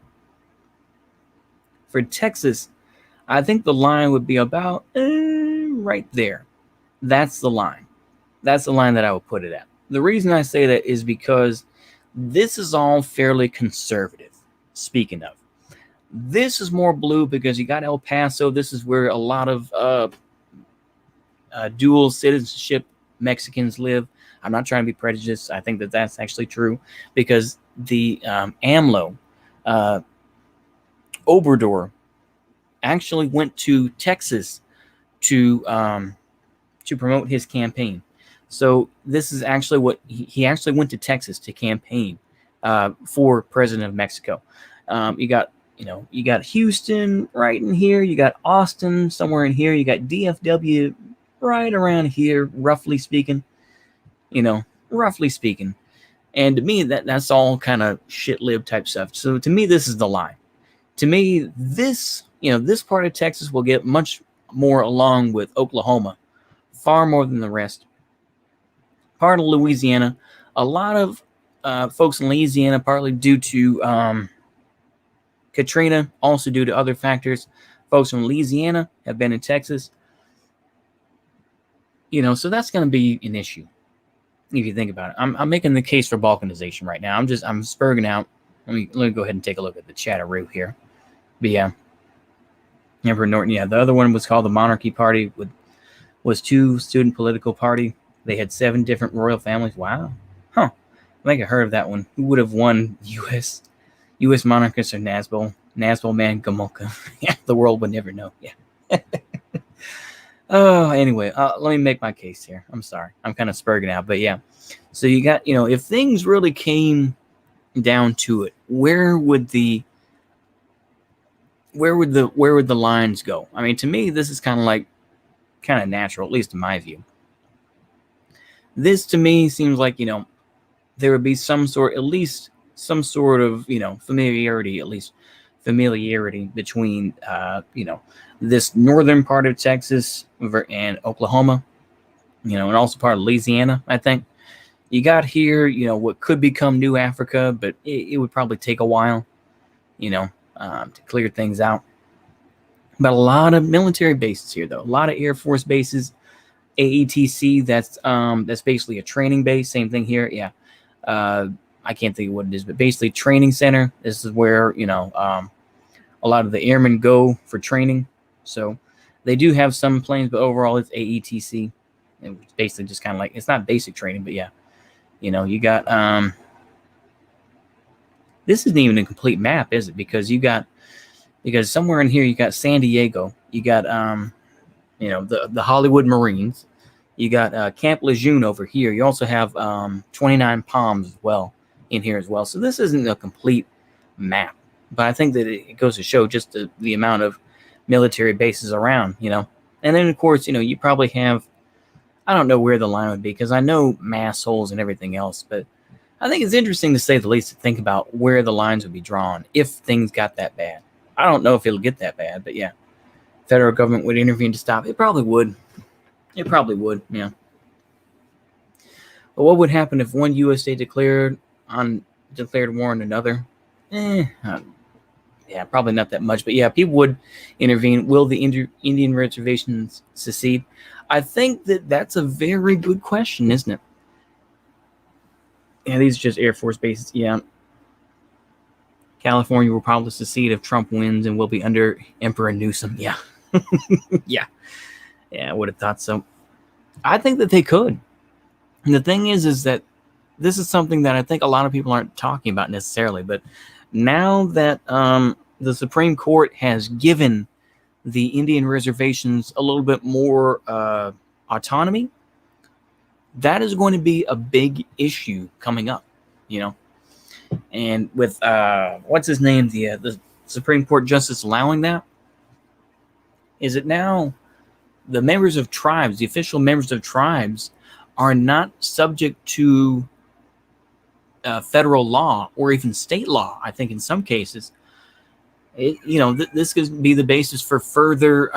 for Texas, I think the line would be about right there. That's the line. That's the line that I would put it at. The reason I say that is because this is all fairly conservative, speaking of. This is more blue because you got El Paso. This is where a lot of dual citizenship Mexicans live. I'm not trying to be prejudiced. I think that that's actually true because the AMLO, Obrador, actually went to Texas to promote his campaign. So this is actually what he actually went to Texas to campaign for president of Mexico. You got Houston right in here. You got Austin somewhere in here. You got DFW right around here, roughly speaking. Roughly speaking. And to me, that's all kind of shit-lib type stuff. So to me, this is the line. To me, this part of Texas will get much more along with Oklahoma, far more than the rest. Part of Louisiana, a lot of folks in Louisiana, partly due to Katrina, also due to other factors. Folks from Louisiana have been in Texas. So that's going to be an issue if you think about it. I'm making the case for balkanization right now. I'm spurging out. Let me go ahead and take a look at the chatteroo here. But yeah, Emperor Norton. Yeah, the other one was called the Monarchy Party. Was two student political party. They had 7 different royal families. Wow, huh? I think I heard of that one. Who would have won U.S. monarchist or Nazbol? Nazbol man Gomulka. Yeah, the world would never know. Yeah. Oh, anyway, let me make my case here. I'm sorry, I'm kind of spurging out, but yeah. So you got, if things really came down to it, where would the lines go? I mean, to me, this is kind of natural, at least in my view. This to me seems like there would be some sort of familiarity between this northern part of Texas and Oklahoma, and also part of Louisiana. I think you got here, what could become New Africa, but it would probably take a while, to clear things out. But a lot of military bases here, though. A lot of Air Force bases. AETC, that's basically a training base. Same thing here. Yeah. I can't think of what it is, but basically training center. This is where, a lot of the airmen go for training. So they do have some planes, but overall it's AETC. And it's basically just kind of like, it's not basic training, but yeah. You got, this isn't even a complete map, is it? Because somewhere in here you got San Diego. You got, the Hollywood Marines. You got Camp Lejeune over here. You also have 29 Palms as well in here as well. So this isn't a complete map, but I think that it goes to show just the amount of military bases around, And then, of course, you probably have, I don't know where the line would be because I know mass holes and everything else, but I think it's interesting to say the least to think about where the lines would be drawn if things got that bad. I don't know if it'll get that bad, but yeah. Federal government would intervene to stop. It probably would. Yeah. But what would happen if one U.S. state declared war on another? Yeah, probably not that much. But yeah, people would intervene. Will the Indian reservations secede? I think that's a very good question, isn't it? Yeah, these are just Air Force bases. Yeah. California will probably secede if Trump wins and will be under Emperor Newsom. Yeah. Yeah, I would have thought so. I think that they could. And the thing is that this is something that I think a lot of people aren't talking about necessarily. But now that the Supreme Court has given the Indian reservations a little bit more autonomy, that is going to be a big issue coming up, And with what's his name, the Supreme Court justice allowing that. Is it now the members of tribes, the official members of tribes, are not subject to federal law or even state law? I think in some cases, this could be the basis for further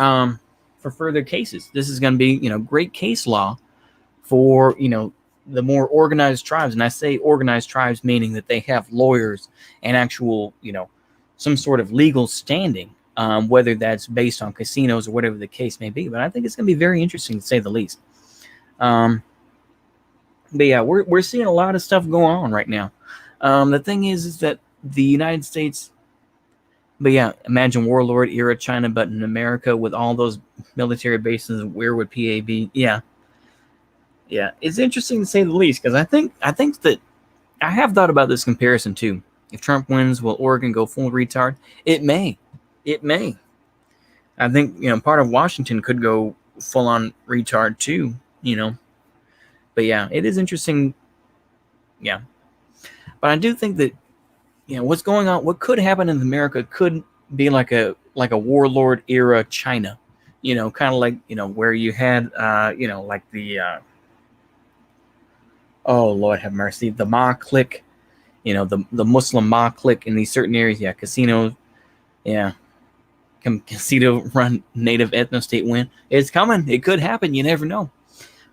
cases. This is going to be great case law for the more organized tribes, and I say organized tribes meaning that they have lawyers and actual some sort of legal standing. Whether that's based on casinos or whatever the case may be. But I think it's going to be very interesting to say the least. But yeah, we're seeing a lot of stuff going on right now. The thing is that the United States, but yeah, imagine warlord era China, but in America with all those military bases, where would PA be? Yeah, it's interesting to say the least because I think that I have thought about this comparison too. If Trump wins, will Oregon go full retard? It may. I think part of Washington could go full on retard too. But yeah, it is interesting. Yeah. But I do think that, what's going on, what could happen in America could be like a warlord era China, kind of like, where you had, like the, oh Lord have mercy, the Ma clique, the Muslim Ma clique in these certain areas. Yeah, casinos. Yeah, casino run native ethno state win. It's coming. It could happen. You never know.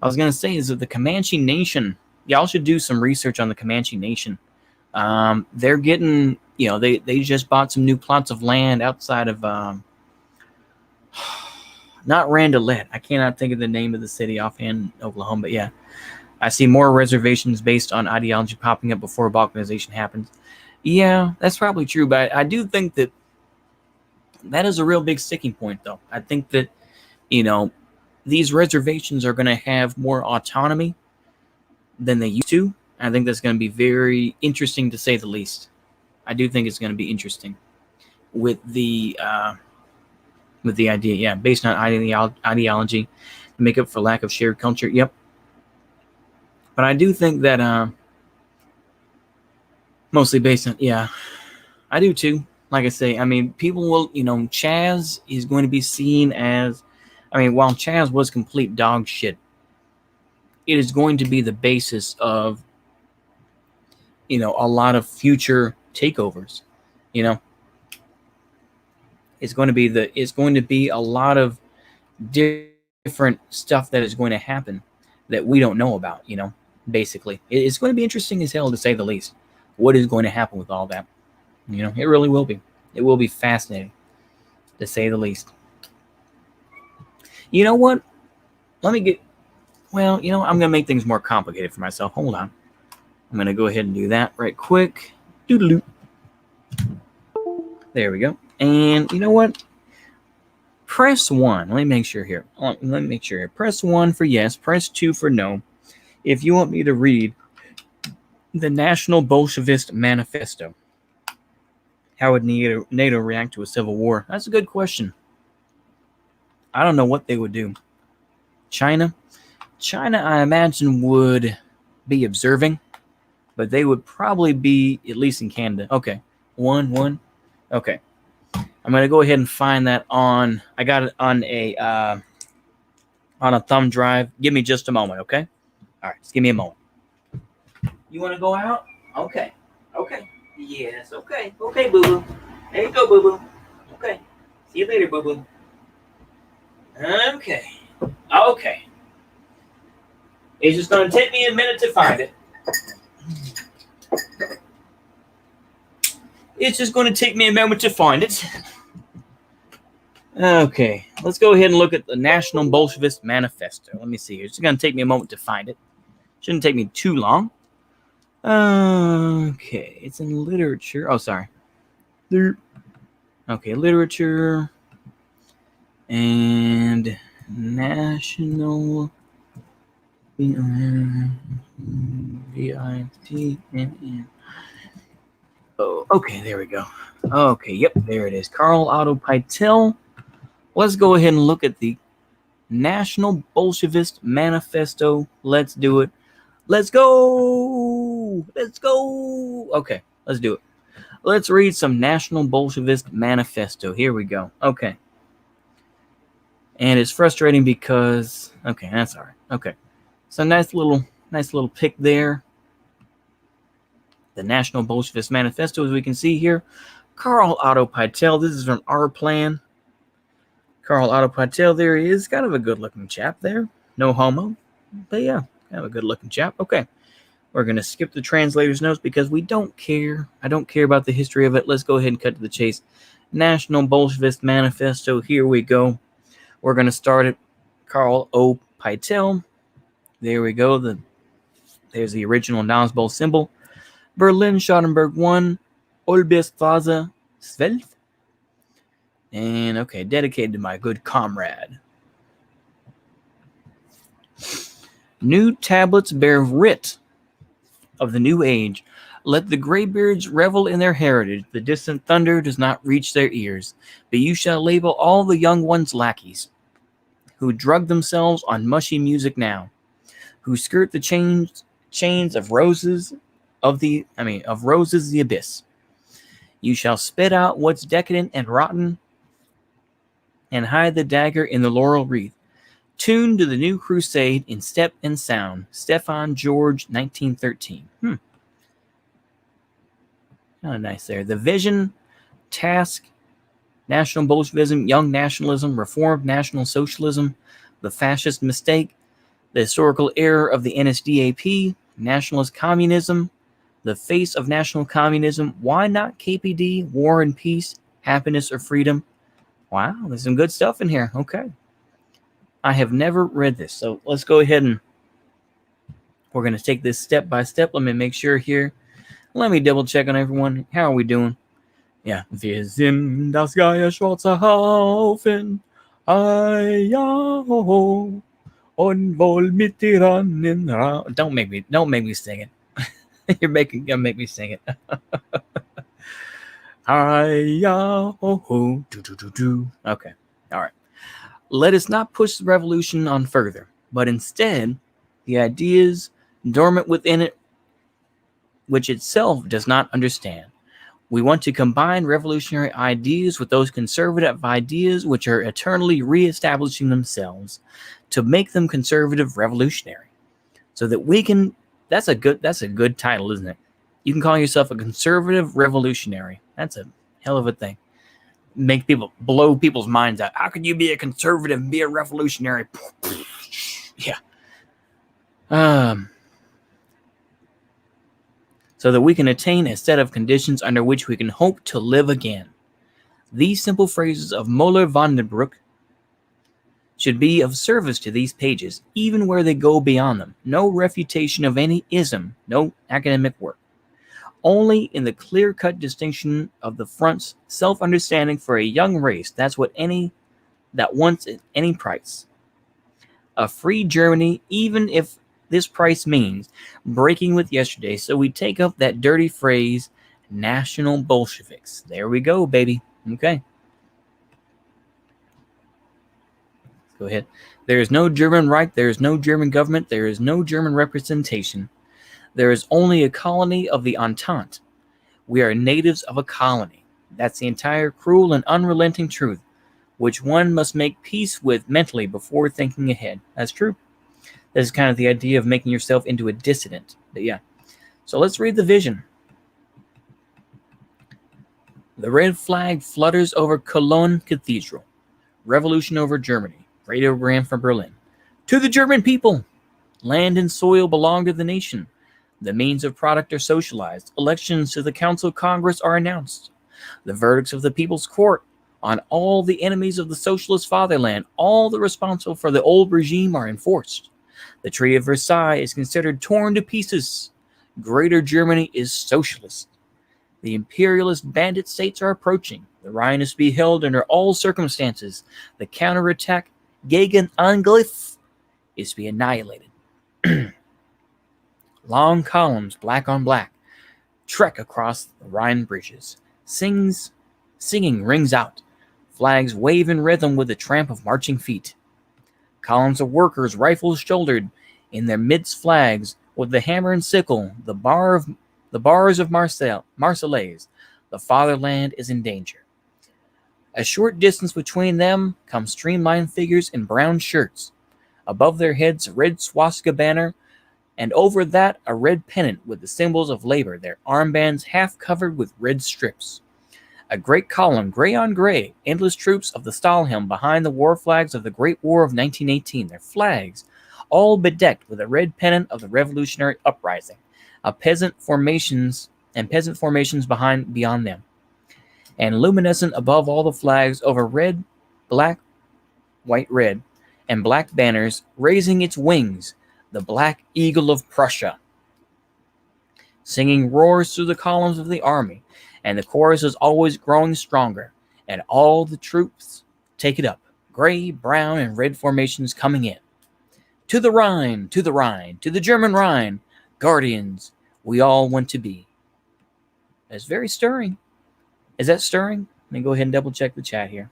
I was gonna say is that the Comanche Nation. Y'all should do some research on the Comanche Nation. They're getting, they just bought some new plots of land outside of not Randolet. I cannot think of the name of the city offhand, Oklahoma. But yeah, I see more reservations based on ideology popping up before balkanization happens. Yeah, that's probably true, but I do think that is a real big sticking point, though. I think that, these reservations are going to have more autonomy than they used to. I think that's going to be very interesting, to say the least. I do think it's going to be interesting with the idea, yeah, based on ideology, to make up for lack of shared culture. Yep. But I do think that mostly based on, yeah, I do too. Like I say, I mean, people will, Chaz is going to be seen as, while Chaz was complete dog shit, it is going to be the basis of, a lot of future takeovers. It's going to be a lot of different stuff that is going to happen that we don't know about, basically. It's going to be interesting as hell, to say the least. What is going to happen with all that? It really will be. It will be fascinating, to say the least. You know what? I'm going to make things more complicated for myself. Hold on. I'm going to go ahead and do that right quick. Doodaloo. There we go. And you know what? Press 1. Let me make sure here. Press 1 for yes. Press 2 for no. If you want me to read the National Bolshevist Manifesto. How would NATO react to a civil war? That's a good question. I don't know what they would do. China, I imagine, would be observing, but they would probably be, at least in Canada. Okay, one. Okay, I'm gonna go ahead and find that on. I got it on a thumb drive. Give me just a moment, okay? All right, just give me a moment. You want to go out? Okay. Yes. Okay, boo boo. There you go, boo boo. Okay. See you later, boo boo. Okay. It's just going to take me a minute to find it. Okay, let's go ahead and look at the National Bolshevist Manifesto. Let me see here. It's going to take me a moment to find it. Shouldn't take me too long. Okay, it's in literature. Oh, sorry. Okay, literature and National VITNN. Oh, okay, there we go. Okay, yep, there it is. Karl Otto Pytel. Let's go ahead and look at the National Bolshevist Manifesto. Let's do it. Let's go. Okay, let's do it. Let's read some National Bolshevist Manifesto. Here we go. Okay. And it's frustrating because, okay, that's all right. Okay. So nice little pick there. The National Bolshevist Manifesto, as we can see here. Karl Otto Pytel. This is from Our Plan. Karl Otto Pytel, there he is. Kind of a good-looking chap there. No homo. But yeah, kind of a good-looking chap. Okay. We're going to skip the translator's notes because we don't care. I don't care about the history of it. Let's go ahead and cut to the chase. National Bolshevist Manifesto. Here we go. We're going to start at Karl O. Pytel. There we go. There's the original Nazbol symbol. Berlin, Charlottenburg 1, Olbeststraße 12. And, okay, dedicated to my good comrade. New tablets bear writ of the new age. Let the graybeards revel in their heritage. The distant thunder does not reach their ears. But you shall label all the young ones lackeys, who drug themselves on mushy music now. who skirt the chains of roses of roses the abyss. You shall spit out what's decadent and rotten, and hide the dagger in the laurel wreath. Tuned to the new crusade in step and sound. Stefan George, 1913. Oh, nice there. The vision, task, National Bolshevism, Young Nationalism, Reformed National Socialism, the fascist mistake, the historical error of the NSDAP, nationalist communism, the face of national communism, why not KPD, war and peace, happiness or freedom? Wow, there's some good stuff in here. Okay. I have never read this, so let's go ahead and we're going to take this step by step. Let me make sure here. Let me double check on everyone. How are we doing? Yeah. Wir sind das Geil schwarze Haufen. Ay-ya-ho-ho. Und wohl mit Tyrannen. Don't make me sing it. You're gonna make me sing it. Hi-ya-ho-ho. Do-do-do-do. Okay. All right. Let us not push the revolution on further, but instead, the ideas dormant within it, which itself does not understand. We want to combine revolutionary ideas with those conservative ideas which are eternally reestablishing themselves to make them conservative revolutionary. So that we can, that's a good title, isn't it? You can call yourself a conservative revolutionary. That's a hell of a thing. Make people, blow people's minds out. How could you be a conservative and be a revolutionary? Yeah. So that we can attain a set of conditions under which we can hope to live again. These simple phrases of Moller van den Broek should be of service to these pages, even where they go beyond them. No refutation of any ism, no academic work. Only in the clear-cut distinction of the front's self-understanding for a young race. That's what that wants at any price. A free Germany, even if this price means breaking with yesterday. So we take up that dirty phrase, National Bolsheviks. There we go, baby. Okay. Go ahead. There is no German Reich. There is no German government. There is no German representation. There is only a colony of the Entente. We are natives of a colony. That's the entire cruel and unrelenting truth, which one must make peace with mentally before thinking ahead. That's true. That is kind of the idea of making yourself into a dissident. But yeah. So let's read the vision. The red flag flutters over Cologne Cathedral. Revolution over Germany. Radiogram from Berlin. To the German people! Land and soil belong to the nation. The means of product are socialized. Elections to the Council Congress are announced. The verdicts of the People's Court on all the enemies of the socialist fatherland, all the responsible for the old regime, are enforced. The Treaty of Versailles is considered torn to pieces. Greater Germany is socialist. The imperialist bandit states are approaching. The Rhine is to be held under all circumstances. The counterattack, Gegenangriff, is to be annihilated. Long columns, black on black, trek across the Rhine bridges. Singing rings out. Flags wave in rhythm with the tramp of marching feet. Columns of workers, rifles shouldered, in their midst flags, with the hammer and sickle, the bars of Marseillaise. The fatherland is in danger. A short distance between them come streamlined figures in brown shirts. Above their heads, a red swastika banner, and over that a red pennant with the symbols of labor, their armbands half covered with red strips. A great column, gray on gray, endless troops of the Stahlhelm behind the war flags of the Great War of 1918, their flags all bedecked with a red pennant of the revolutionary uprising, peasant formations beyond them, and luminescent above all the flags over red, black, white, red, and black banners, raising its wings, the Black Eagle of Prussia. Singing roars through the columns of the army, and the chorus is always growing stronger, and all the troops take it up, gray, brown, and red formations coming in. To the Rhine, to the Rhine, to the German Rhine, guardians, we all want to be. That's very stirring. Is that stirring? Let me go ahead and double check the chat here.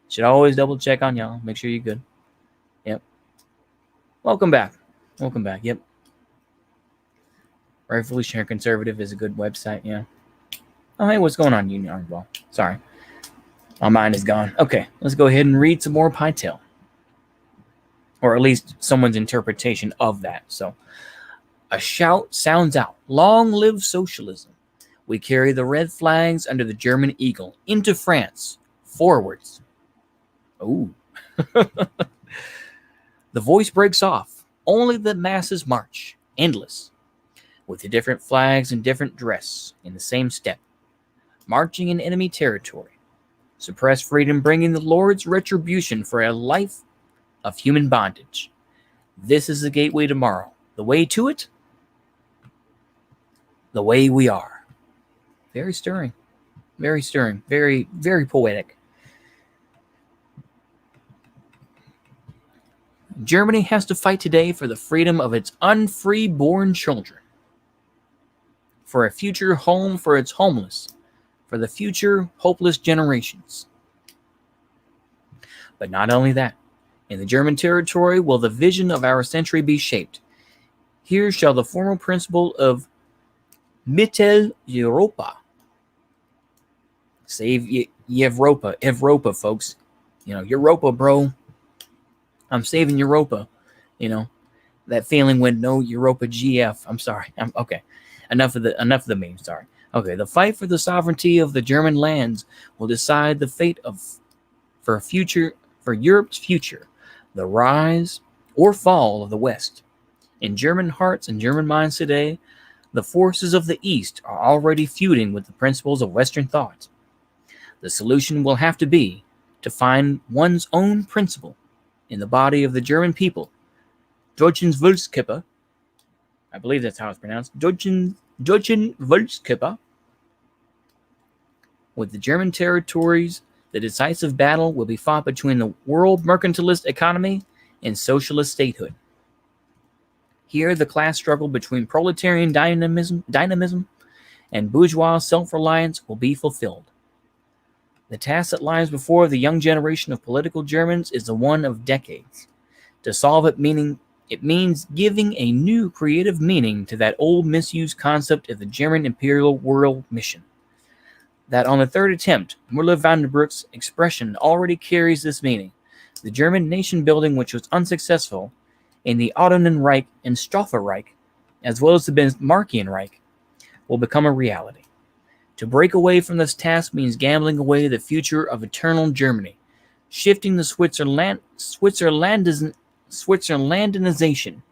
Should always double check on y'all. Make sure you're good. Yep. Welcome back. Welcome back. Yep. Revolutionary Conservative is a good website. Yeah. Oh, hey, what's going on, Union Armball? Sorry. My mind is gone. Okay, let's go ahead and read some more Pytel. Or at least someone's interpretation of that. So, a shout sounds out. Long live socialism. We carry the red flags under the German eagle into France. Forwards. Ooh. The voice breaks off. Only the masses march. Endless. With the different flags and different dress in the same step. Marching in enemy territory. Suppress freedom, bringing the Lord's retribution for a life of human bondage. This is the gateway tomorrow. The way to it? The way we are. Very stirring. Very stirring. Very, very poetic. Germany has to fight today for the freedom of its unfree-born children. For a future home for its homeless. For the future hopeless generations. But not only that. In the German territory will the vision of our century be shaped. Here shall the formal principle of Mitteleuropa. Save Europa, folks. You know, Europa, bro. I'm saving Europa. You know, that feeling when no Europa GF. I'm sorry. Okay. Enough of the meme. Sorry. Okay. The fight for the sovereignty of the German lands will decide the fate for Europe's future, the rise or fall of the West. In German hearts and German minds today, the forces of the East are already feuding with the principles of Western thought. The solution will have to be to find one's own principle in the body of the German people. Deutschen Volkskörper, I believe that's how it's pronounced. Deutschen Volkskörper. With the German territories, the decisive battle will be fought between the world mercantilist economy and socialist statehood. Here, the class struggle between proletarian dynamism and bourgeois self-reliance will be fulfilled. The task that lies before the young generation of political Germans is the one of decades. To solve it, it means giving a new creative meaning to that old misused concept of the German imperial world mission. That on the third attempt, Müller Vandenbroek's expression already carries this meaning. The German nation building, which was unsuccessful in the Ottoman Reich and Stoffer Reich, as well as the Bismarckian Reich, will become a reality. To break away from this task means gambling away the future of eternal Germany, shifting the Switzerlandization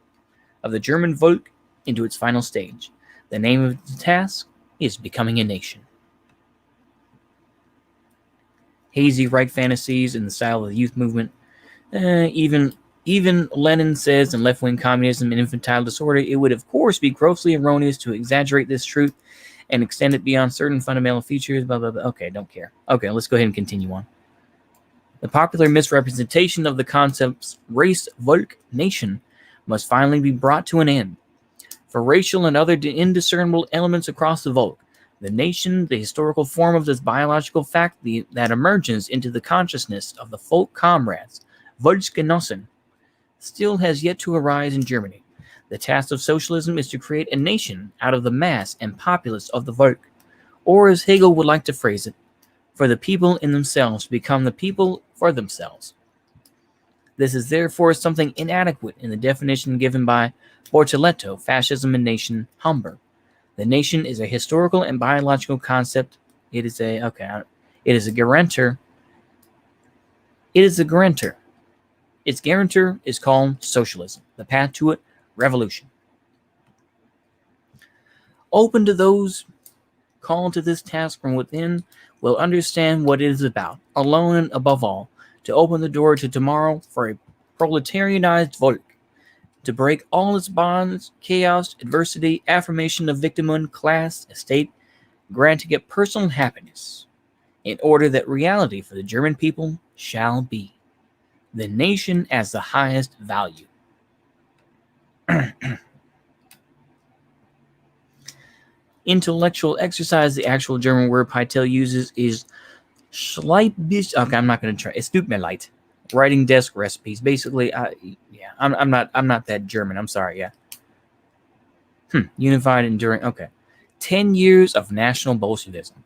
of the German Volk into its final stage. The name of the task is becoming a nation. Hazy Reich fantasies in the style of the youth movement. Even Lenin says in left-wing communism and infantile disorder, it would of course be grossly erroneous to exaggerate this truth and extend it beyond certain fundamental features, blah, blah, blah. Okay, don't care. Okay, let's go ahead and continue on. The popular misrepresentation of the concepts race, Volk, nation must finally be brought to an end. For racial and other indiscernible elements across the Volk, the nation, the historical form of this biological fact that emerges into the consciousness of the folk comrades, Volksgenossen, still has yet to arise in Germany. The task of socialism is to create a nation out of the mass and populace of the Volk, or as Hegel would like to phrase it, for the people in themselves to become the people for themselves. This is therefore something inadequate in the definition given by Bortoletto, Fascism and Nation, Hamburg. The nation is a historical and biological concept. It is a guarantor. Its guarantor is called socialism. The path to it, revolution. Open to those called to this task from within will understand what it is about, alone and above all, to open the door to tomorrow for a proletarianized Volk, to break all its bonds, chaos, adversity, affirmation of victimhood, class, estate, granting it personal happiness, in order that reality for the German people shall be the nation as the highest value. Intellectual exercise, the actual German word Pytel uses is Schleibbisch. Okay, I'm not going to try. Es tut mir leid. writing desk recipes. Basically, I'm not that German. I'm sorry. Yeah. Unified, enduring. Okay. 10 years of National Bolshevism.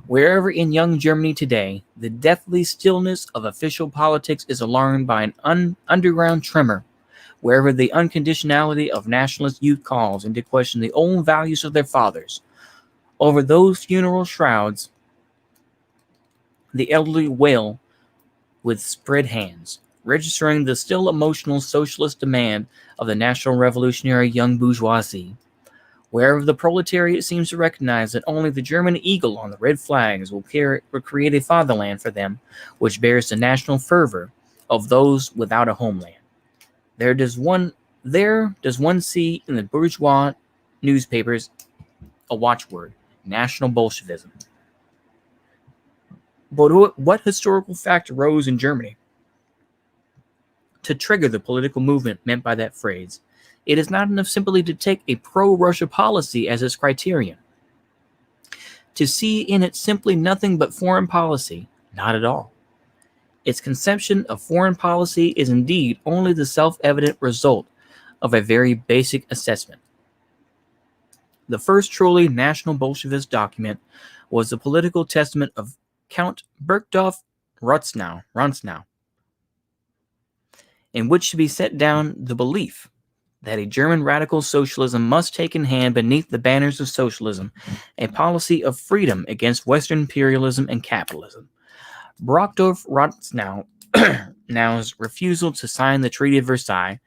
Wherever in young Germany today, the deathly stillness of official politics is alarmed by an underground tremor. Wherever the unconditionality of nationalist youth calls into question the old values of their fathers. Over those funeral shrouds, the elderly wail with spread hands, registering the still emotional socialist demand of the national revolutionary young bourgeoisie. Wherever the proletariat seems to recognize that only the German eagle on the red flags will create a fatherland for them, which bears the national fervor of those without a homeland. There does one see in the bourgeois newspapers a watchword: National Bolshevism. But what historical fact arose in Germany to trigger the political movement meant by that phrase? It is not enough simply to take a pro-Russia policy as its criterion. To see in it simply nothing but foreign policy, not at all. Its conception of foreign policy is indeed only the self-evident result of a very basic assessment. The first truly National Bolshevist document was the political testament of Count Bergdorf Ronsnau, in which should be set down the belief that a German radical socialism must take in hand beneath the banners of socialism a policy of freedom against Western imperialism and capitalism. Brockdorf Ronsnau's refusal to sign the Treaty of Versailles,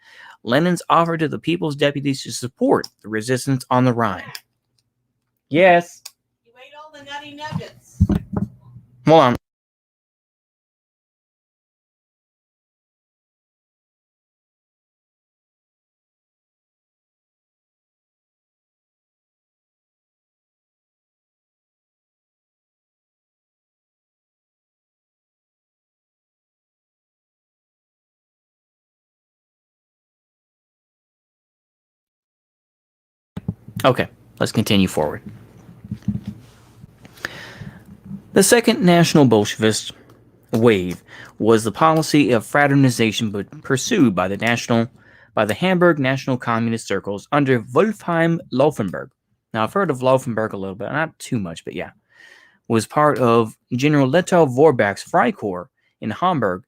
Lenin's offer to the people's deputies to support the resistance on the Rhine. Yes. You ate all the nutty nuggets. Hold on. Okay, let's continue forward. The second National Bolshevist wave was the policy of fraternization pursued by the Hamburg National Communist circles under Wolfheim Laufenberg. Now, I've heard of Laufenberg a little bit, not too much, but yeah. Was part of General Lettow Vorbeck's Freikorps in Hamburg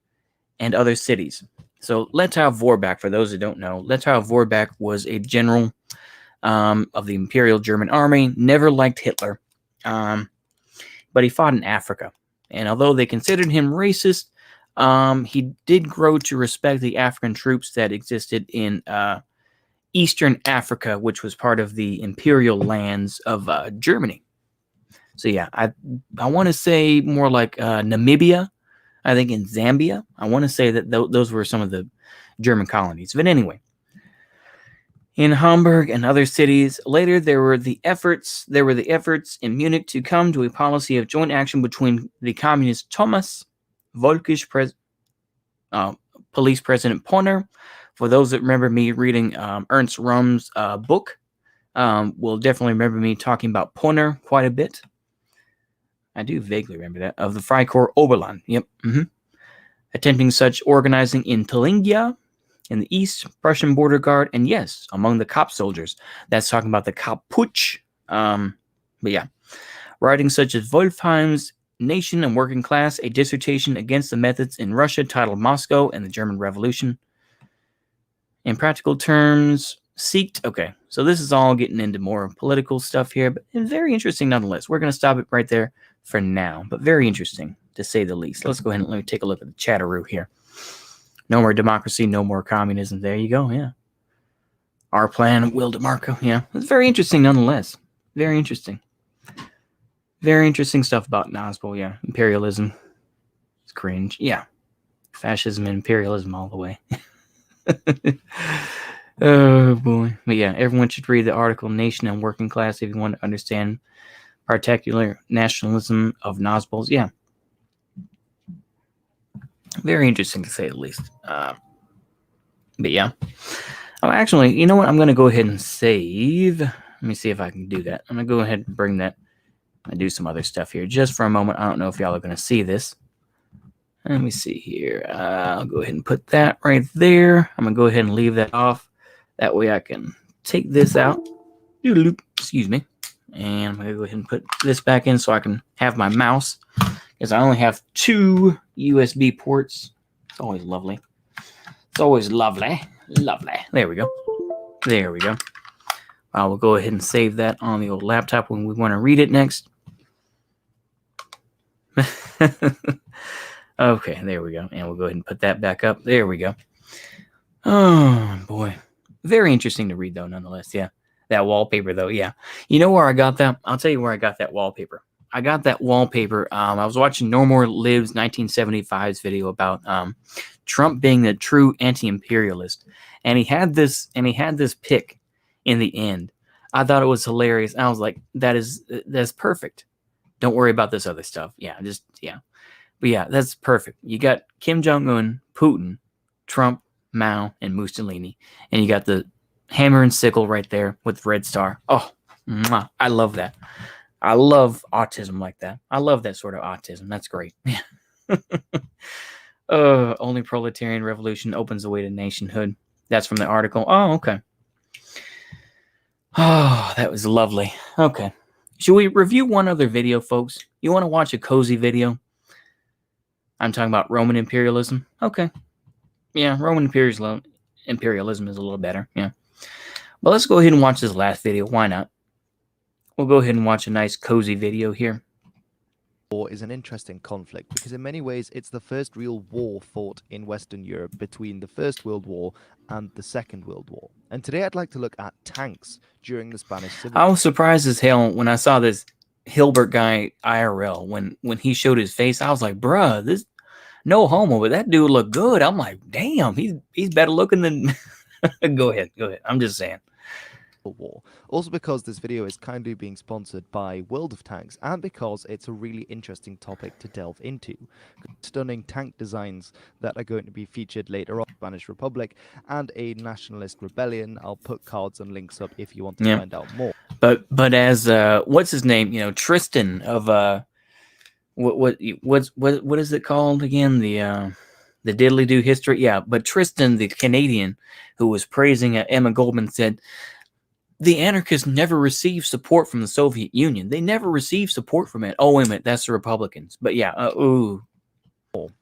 and other cities. So Lettow Vorbeck, for those that don't know, Lettow Vorbeck was a general of the Imperial German Army, never liked Hitler, but he fought in Africa. And although they considered him racist, he did grow to respect the African troops that existed in Eastern Africa, which was part of the imperial lands of Germany. So yeah, I want to say more like Namibia, I think in Zambia. I want to say that those were some of the German colonies. But anyway, in Hamburg and other cities. Later, there were the efforts in Munich to come to a policy of joint action between the communist Thomas Volkisch, police president Ponner. For those that remember me reading Ernst Röhm's book, will definitely remember me talking about Ponner quite a bit. I do vaguely remember that. Of the Freikorps Oberland. Yep. Attempting such organizing in Thuringia, in the east, Prussian border guard, and yes, among the Kapp soldiers. That's talking about the Kapp Putsch. But yeah, writing such as Wolfheim's Nation and Working Class, a dissertation against the methods in Russia titled Moscow and the German Revolution. In practical terms, okay, so this is all getting into more political stuff here, but very interesting nonetheless. We're going to stop it right there for now, but very interesting to say the least. Let's go ahead and let me take a look at the chatteroo here. No more democracy, no more communism. There you go, yeah. Our plan, Will DeMarco, yeah. It's very interesting nonetheless. Very interesting. Very interesting stuff about Nazbol, yeah. Imperialism. It's cringe. Yeah. Fascism and imperialism all the way. Oh, boy. But yeah, everyone should read the article Nation and Working Class if you want to understand particular nationalism of Nazbol's. Yeah. Very interesting to say the least. But yeah. Oh, actually, you know what? I'm going to go ahead and save. Let me see if I can do that. I'm going to go ahead and bring that and do some other stuff here just for a moment. I don't know if y'all are going to see this. Let me see here. I'll go ahead and put that right there. I'm going to go ahead and leave that off. That way I can take this out. Excuse me. And I'm going to go ahead and put this back in so I can have my mouse. Because I only have 2 USB ports. It's always lovely. It's always lovely. Lovely. There we go. There we go. I will go ahead and save that on the old laptop when we want to read it next. Okay, there we go. And we'll go ahead and put that back up. There we go. Oh, boy. Very interesting to read, though, nonetheless. Yeah. That wallpaper, though. Yeah. You know where I got that? I'll tell you where I got that wallpaper. I got that wallpaper. I was watching No More Lives 1975's video about Trump being the true anti-imperialist. And he had this pic in the end. I thought it was hilarious. I was like, that's perfect. Don't worry about this other stuff. Yeah, But yeah, that's perfect. You got Kim Jong-un, Putin, Trump, Mao, and Mussolini. And you got the hammer and sickle right there with the red star. Oh, mwah, I love that. I love autism like that. I love that sort of autism. That's great. Only proletarian revolution opens the way to nationhood. That's from the article. Oh, okay. Oh, that was lovely. Okay. Should we review one other video, folks? You want to watch a cozy video? I'm talking about Roman imperialism. Okay. Yeah, Roman imperialism is a little better. Yeah. But let's go ahead and watch this last video. Why not? We'll go ahead and watch a nice cozy video here. War is an interesting conflict because in many ways it's the first real war fought in Western Europe between the First World War and the Second World War. And today I'd like to look at tanks during the Spanish Civil War. I was surprised as hell when I saw this Hilbert guy IRL. When he showed his face, I was like, bruh, this no homo, but that dude looked good. I'm like, damn, he's better looking than Go ahead. I'm just saying. War. Also because this video is kindly being sponsored by World of Tanks and because it's a really interesting topic to delve into. Stunning tank designs that are going to be featured later on Spanish Republic and a nationalist rebellion. I'll put cards and links up if you want to find out more. But as what's his name? Tristan of what is it called again? The diddly do history. Yeah, but Tristan, the Canadian who was praising Emma Goldman, said the anarchists never received support from the Soviet Union. They never received support from it. Oh, wait a minute, that's the Republicans. But yeah,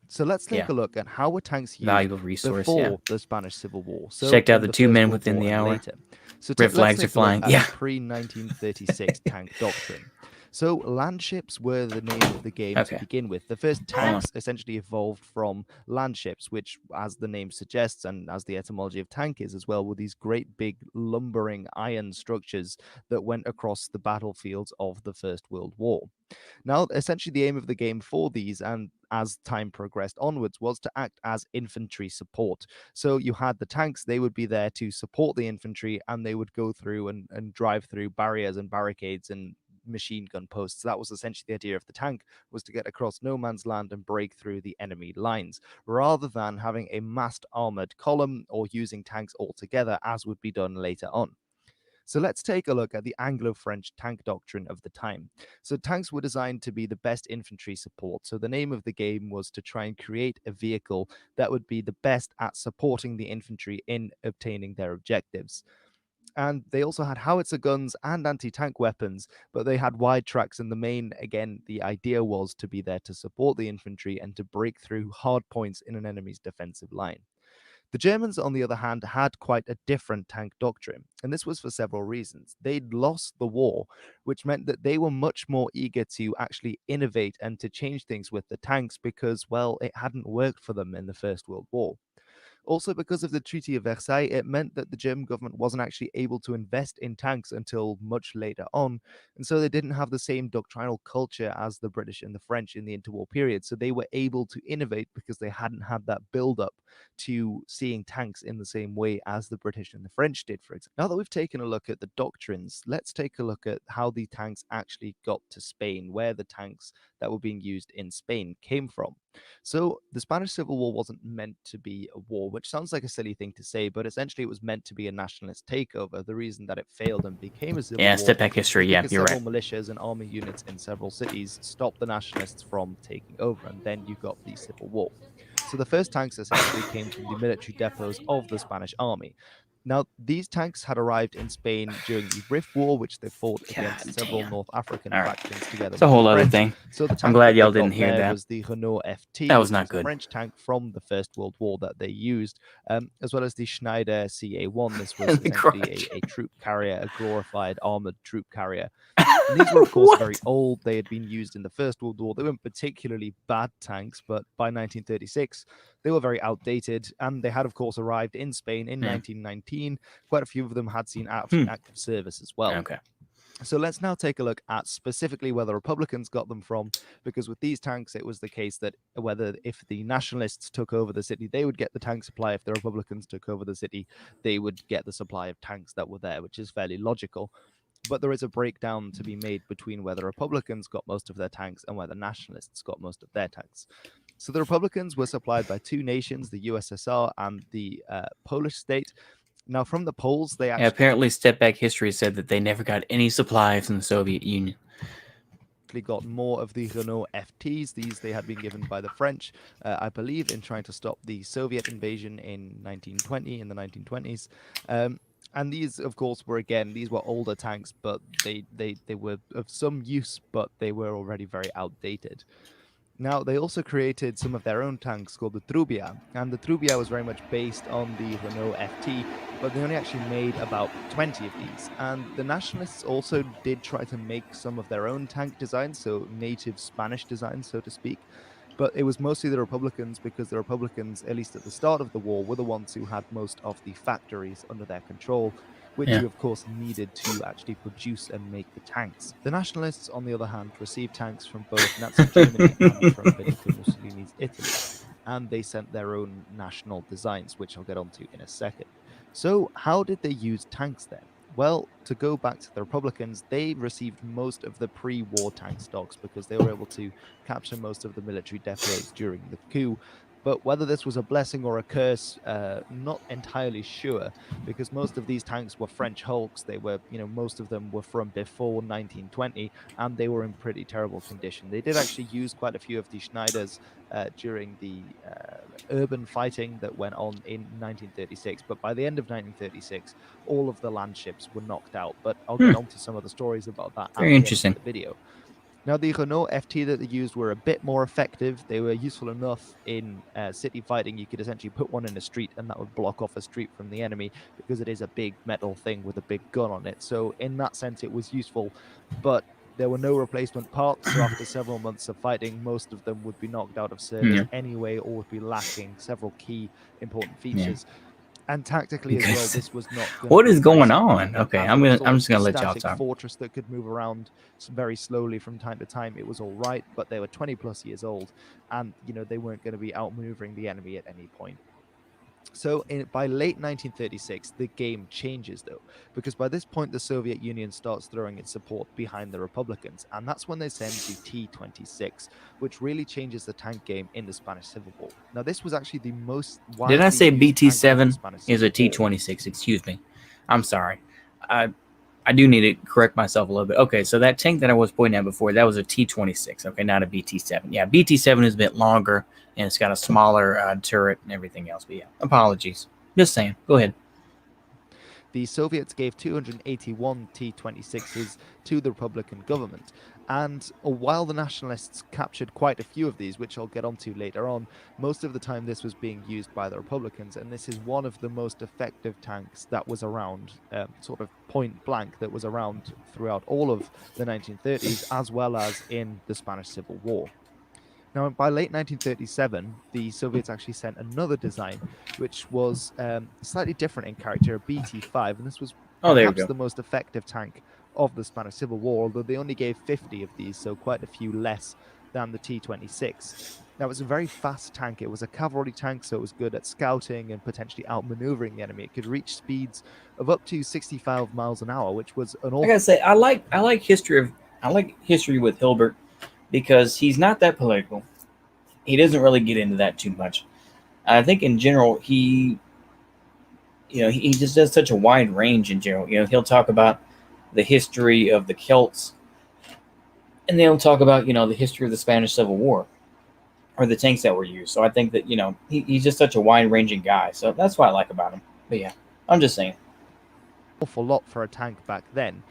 So let's take a look at how were tanks used valuable resource before the Spanish Civil War. So checked out the First 2 men World within War the and hour. later. So Red flags are flying. Yeah. Pre-1936 tank doctrine. So land ships were the name of the game to begin with. The first tanks essentially evolved from land ships, which, as the name suggests, and as the etymology of tank is as well, were these great big lumbering iron structures that went across the battlefields of the First World War. Now, essentially, the aim of the game for these, and as time progressed onwards, was to act as infantry support. So you had the tanks, they would be there to support the infantry, and they would go through and drive through barriers and barricades and machine gun posts. That was essentially the idea of the tank, was to get across no man's land and break through the enemy lines, rather than having a massed armored column or using tanks altogether, as would be done later on. So let's take a look at the Anglo-French tank doctrine of the time. So tanks were designed to be the best infantry support. So the name of the game was to try and create a vehicle that would be the best at supporting the infantry in obtaining their objectives. And they also had howitzer guns and anti-tank weapons, but they had wide tracks, and the idea was to be there to support the infantry and to break through hard points in an enemy's defensive line. The Germans, on the other hand, had quite a different tank doctrine, and this was for several reasons. They'd lost the war, which meant that they were much more eager to actually innovate and to change things with the tanks because, well, it hadn't worked for them in the First World War. Also, because of the Treaty of Versailles, it meant that the German government wasn't actually able to invest in tanks until much later on, and so they didn't have the same doctrinal culture as the British and the French in the interwar period. So they were able to innovate because they hadn't had that build-up to seeing tanks in the same way as the British and the French did, for example. Now that we've taken a look at the doctrines, let's take a look at how the tanks actually got to Spain, where the tanks that were being used in Spain came from. So the Spanish Civil War wasn't meant to be a war, which sounds like a silly thing to say, but essentially it was meant to be a nationalist takeover. The reason that it failed and became a civil war step back history. is Yeah, because you're several right. militias and army units in several cities stopped the nationalists from taking over, and then you got the Civil War. So the first tanks essentially came from the military depots of the Spanish army. Now, these tanks had arrived in Spain during the Rif War, which they fought against several North African All right. factions together It's a with the whole other French. thing. So the I'm tank glad that y'all they got didn't hear there that. was the Renault FT, That was which not was a good. French tank from the First World War that they used, as well as the Schneider CA-1. This was The essentially crutch. a troop carrier, a glorified armored troop carrier. And these were, of course, very What? old. They had been used in the First World War. They weren't particularly bad tanks, but by 1936, they were very outdated. And they had, of course, arrived in Spain in 1919. Quite a few of them had seen active service as well. Okay. So let's now take a look at specifically where the Republicans got them from, because with these tanks, it was the case that if the nationalists took over the city, they would get the tank supply. If the Republicans took over the city, they would get the supply of tanks that were there, which is fairly logical. But there is a breakdown to be made between where the Republicans got most of their tanks and where the nationalists got most of their tanks. So the Republicans were supplied by two nations, the USSR and the Polish state. Now, from the Poles, they actually apparently, step back history said that they never got any supplies from the Soviet Union. got more of the Renault FTs. These they had been given by the French, I believe, in trying to stop the Soviet invasion in the 1920s. And these, of course, these were older tanks, but they were of some use, but they were already very outdated. Now, they also created some of their own tanks called the Trubia, and the Trubia was very much based on the Renault FT, but they only actually made about 20 of these. And the nationalists also did try to make some of their own tank designs, so native Spanish designs, so to speak. But it was mostly the Republicans, because the Republicans, at least at the start of the war, were the ones who had most of the factories under their control, which you, of course, needed to actually produce and make the tanks. The nationalists, on the other hand, received tanks from both Nazi Germany and from Benito Mussolini's Italy, and they sent their own national designs, which I'll get onto in a second. So how did they use tanks then? Well, to go back to the Republicans, they received most of the pre-war tank stocks because they were able to capture most of the military depots during the coup. But whether this was a blessing or a curse, not entirely sure, because most of these tanks were French hulks. They were, most of them were from before 1920, and they were in pretty terrible condition. They did actually use quite a few of the Schneiders during the urban fighting that went on in 1936. But by the end of 1936, all of the land ships were knocked out. But I'll get onto some of the stories about that Very interesting. At the end of the video. Now, the Renault FT that they used were a bit more effective. They were useful enough in city fighting. You could essentially put one in a street and that would block off a street from the enemy, because it is a big metal thing with a big gun on it. So in that sense, it was useful, but there were no replacement parts. So after several months of fighting, most of them would be knocked out of service anyway, or would be lacking several key important features. And tactically as well, this was not. What is going on? Okay, I'm just gonna let y'all talk. Fortress that could move around very slowly from time to time. It was all right, but they were 20 plus years old, and they weren't going to be outmaneuvering the enemy at any point. So by late 1936, the game changes, though, because by this point, the Soviet Union starts throwing its support behind the Republicans, and that's when they send the T-26, which really changes the tank game in the Spanish Civil War. Now, this was actually the most widely Did I say used BT-7 is a Civil War. T-26? Excuse me. I'm sorry. I do need to correct myself a little bit. Okay, so that tank that I was pointing at before, that was a T-26. Okay, not a BT-7. Yeah, BT-7 is a bit longer, and it's got a smaller turret and everything else. But yeah, apologies. Just saying. Go ahead. The Soviets gave 281 T-26s to the Republican government. And while the nationalists captured quite a few of these, which I'll get onto later on, most of the time this was being used by the Republicans. And this is one of the most effective tanks that was around, sort of point blank, that was around throughout all of the 1930s, as well as in the Spanish Civil War. Now, by late 1937, the Soviets actually sent another design, which was slightly different in character, a BT-5, and this was perhaps the most effective tank of the Spanish Civil War, although they only gave 50 of these, so quite a few less than the T-26. Now, it was a very fast tank. It was a cavalry tank, so it was good at scouting and potentially outmaneuvering the enemy. It could reach speeds of up to 65 miles an hour, which was an awful... I gotta say, I like history with Hilbert. because he's not that political. He doesn't really get into that too much. I think in general, he just does such a wide range in general. He'll talk about the history of the Celts, and then he'll talk about, the history of the Spanish Civil War or the tanks that were used. So I think that, he's just such a wide ranging guy. So that's what I like about him. But yeah, I'm just saying. Awful lot for a tank back then,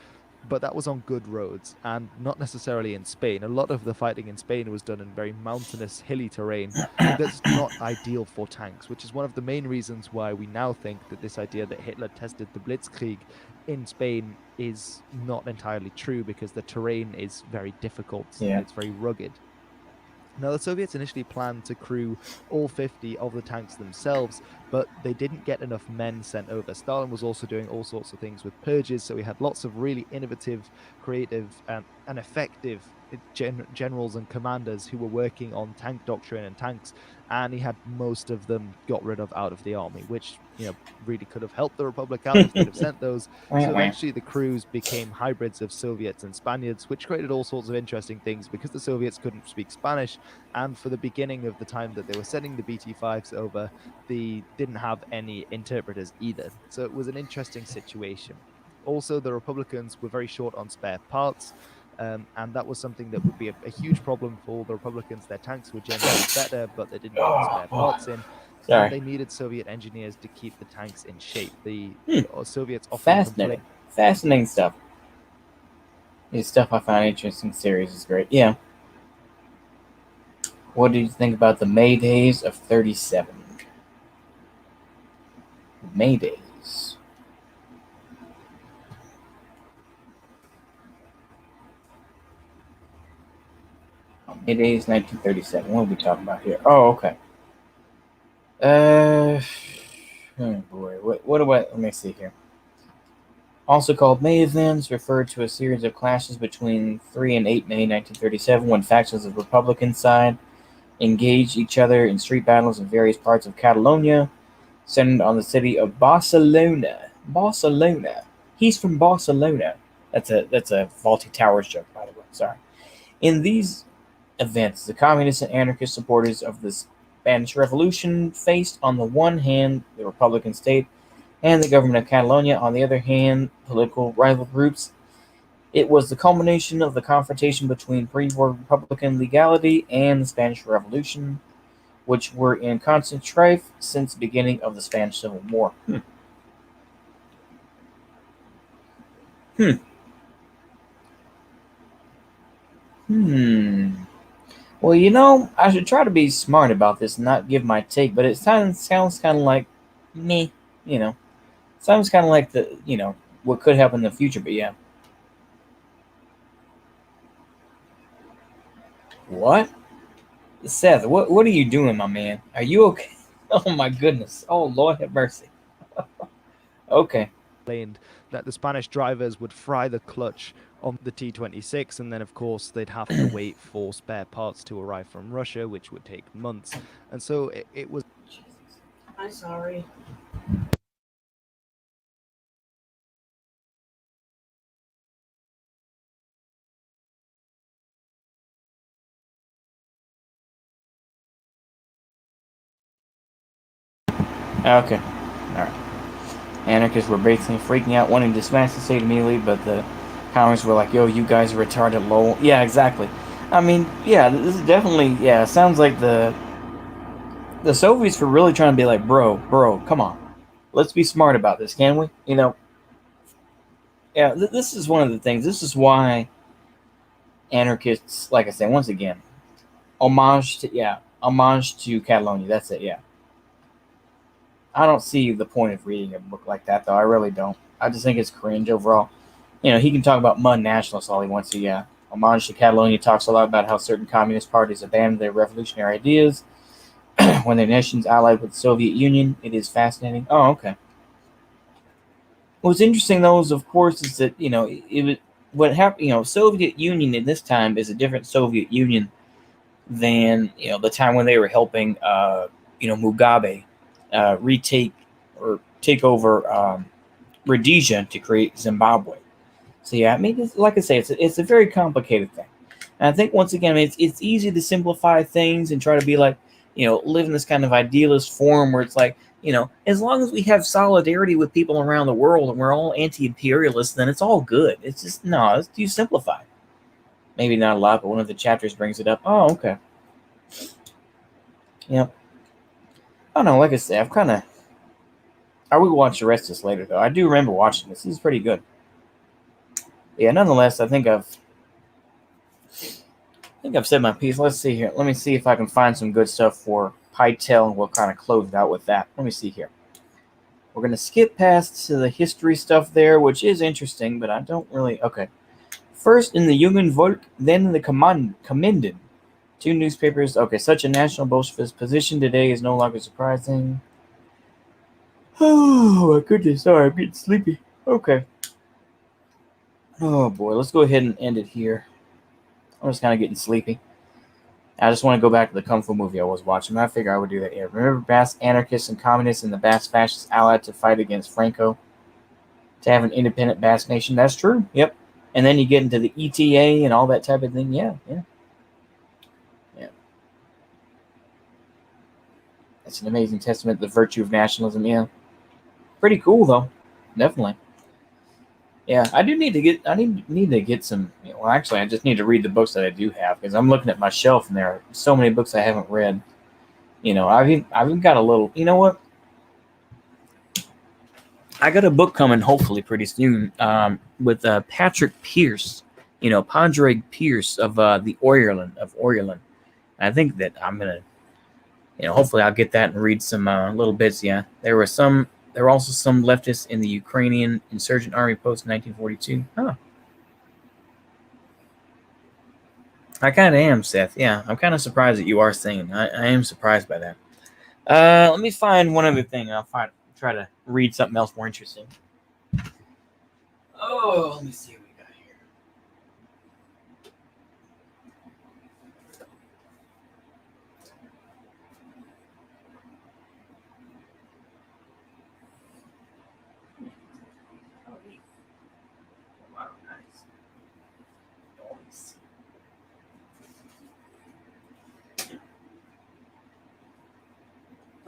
but that was on good roads and not necessarily in Spain. A lot of the fighting in Spain was done in very mountainous, hilly terrain that's not ideal for tanks, which is one of the main reasons why we now think that this idea that Hitler tested the Blitzkrieg in Spain is not entirely true, because the terrain is very difficult and it's very rugged. Now, the Soviets initially planned to crew all 50 of the tanks themselves, but they didn't get enough men sent over. Stalin was also doing all sorts of things with purges, so we had lots of really innovative, creative, and effective generals and commanders who were working on tank doctrine and tanks, and he had most of them got rid of out of the army, which really could have helped the Republic out if they'd have sent those. So eventually the crews became hybrids of Soviets and Spaniards, which created all sorts of interesting things because the Soviets couldn't speak Spanish, and for the beginning of the time that they were sending the BT-5s over, they didn't have any interpreters either. So it was an interesting situation. Also, the Republicans were very short on spare parts, and that was something that would be a huge problem for the Republicans. Their tanks were generally better, but they didn't get the spare parts in. And they needed Soviet engineers to keep the tanks in shape. The Soviets often complained. Fascinating stuff. This stuff I find interesting. Series is great. Yeah. What did you think about the May Days of 37? May Days. May Days 1937. What are we talking about here? Oh, okay. Oh boy. What do I... Let me see here. Also called May events, referred to a series of clashes between 3 and 8 May 1937 when factions of the Republican side engaged each other in street battles in various parts of Catalonia, centered on the city of Barcelona. Barcelona. He's from Barcelona. That's a Faulty Towers joke, by the way. Sorry. In these events, the communist and anarchist supporters of the Spanish Revolution faced, on the one hand, the Republican state and the government of Catalonia, on the other hand, political rival groups. It was the culmination of the confrontation between pre-war Republican legality and the Spanish Revolution, which were in constant strife since the beginning of the Spanish Civil War. Well, I should try to be smart about this and not give my take, but it sounds kind of like me, Sounds kind of like what could happen in the future, but yeah. What? Seth, what are you doing, my man? Are you okay? Oh my goodness. Oh, Lord have mercy. Okay. That the Spanish drivers would fry the clutch on the T-26, and then of course they'd have to wait for spare parts to arrive from Russia, which would take months. And so it was... I'm sorry. Okay. Alright. Anarchists were basically freaking out, wanting to smash the state immediately, but the communists were like, yo, you guys are retarded, lol. Yeah, exactly. I mean, yeah, this is definitely, sounds like the Soviets were really trying to be like, bro, come on. Let's be smart about this, can we? This is one of the things. This is why anarchists, like I said, once again, homage to Catalonia. That's it, yeah. I don't see the point of reading a book like that, though. I really don't. I just think it's cringe overall. He can talk about mud nationalists all he wants to, yeah. Homage to Catalonia talks a lot about how certain communist parties abandoned their revolutionary ideas when their nations allied with the Soviet Union. It is fascinating. Oh, okay. What's interesting, though, is, of course, is that, it was what happened, Soviet Union in this time is a different Soviet Union than, the time when they were helping, Mugabe retake or take over Rhodesia to create Zimbabwe. So, yeah, I mean, like I say, it's a very complicated thing. And I think once again, I mean, it's easy to simplify things and try to be like, live in this kind of idealist form where it's like, as long as we have solidarity with people around the world and we're all anti-imperialists, then it's all good. It's just, no, it's too simplified. Maybe not a lot, but one of the chapters brings it up. Oh, okay. Yep. I don't know, like I say, I will watch the rest of this later, though. I do remember watching this. This is pretty good. Yeah, nonetheless, I think I've said my piece. Let's see here. Let me see if I can find some good stuff for Pytel, and we'll kind of close it out with that. Let me see here. We're going to skip past to the history stuff there, which is interesting, but I don't really... Okay. First in the Jungen Volk, then in the Kommenden. 2 newspapers. Okay, such a national Bolshevist position today is no longer surprising. Oh, my goodness. Sorry, I'm getting sleepy. Okay. Oh, boy. Let's go ahead and end it here. I'm just kind of getting sleepy. I just want to go back to the Kung Fu movie I was watching. I figure I would do that here. Remember Basque anarchists and communists and the Basque fascists allied to fight against Franco to have an independent Basque nation? That's true. Yep. And then you get into the ETA and all that type of thing. Yeah. That's an amazing testament to the virtue of nationalism. Yeah. Pretty cool, though. Definitely. Yeah, I need to get some. Well, actually, I just need to read the books that I do have because I'm looking at my shelf and there are so many books I haven't read. I've even got a little. You know what? I got a book coming hopefully pretty soon with Patrick Pierce. Padraig Pierce of the Oriolan. I think that I'm gonna. Hopefully I'll get that and read some little bits. Yeah, there were also some leftists in the Ukrainian insurgent army post 1942. Huh. I kind of am, Seth. Yeah, I'm kind of surprised that you are singing. I am surprised by that. Let me find one other thing. I'll try to read something else more interesting. Oh, let me see what we got here.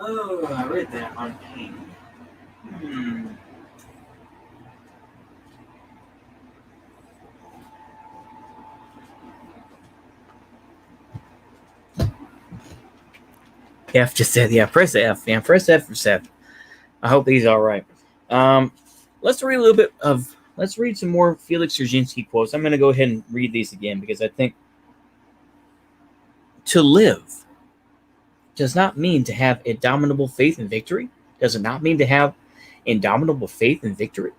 Oh, I read that on pain. F just said, yeah, press F. Yeah, press F for Seth. I hope he's all right. Let's read some more Felix Dzerzhinsky quotes. I'm going to go ahead and read these again because I think to live does not mean to have indomitable faith in victory. Does it not mean to have indomitable faith in victory?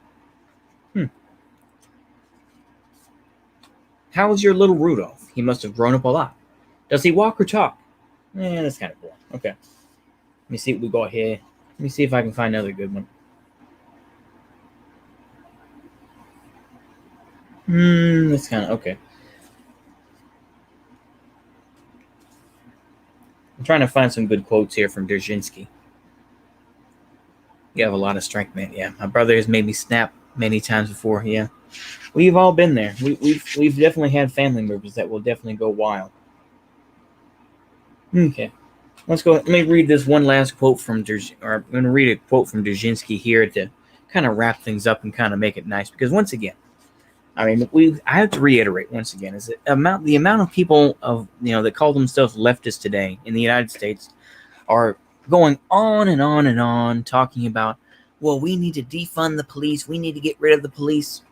How is your little Rudolph? He must have grown up a lot. Does he walk or talk? That's kind of cool. Okay. Let me see what we got here. Let me see if I can find another good one. That's kind of okay. I'm trying to find some good quotes here from Dzerzhinsky. You have a lot of strength, man. Yeah, my brother has made me snap many times before. Yeah, we've all been there. We've definitely had family members that will definitely go wild. Okay, let's go. Let me read this one last quote from I'm going to read a quote from Dzerzhinsky here to kind of wrap things up and kind of make it nice. Because once again, I mean, I have to reiterate once again is the amount of people that call themselves leftists today in the United States are going on and on and on talking about, well, we need to defund the police. We need to get rid of the police.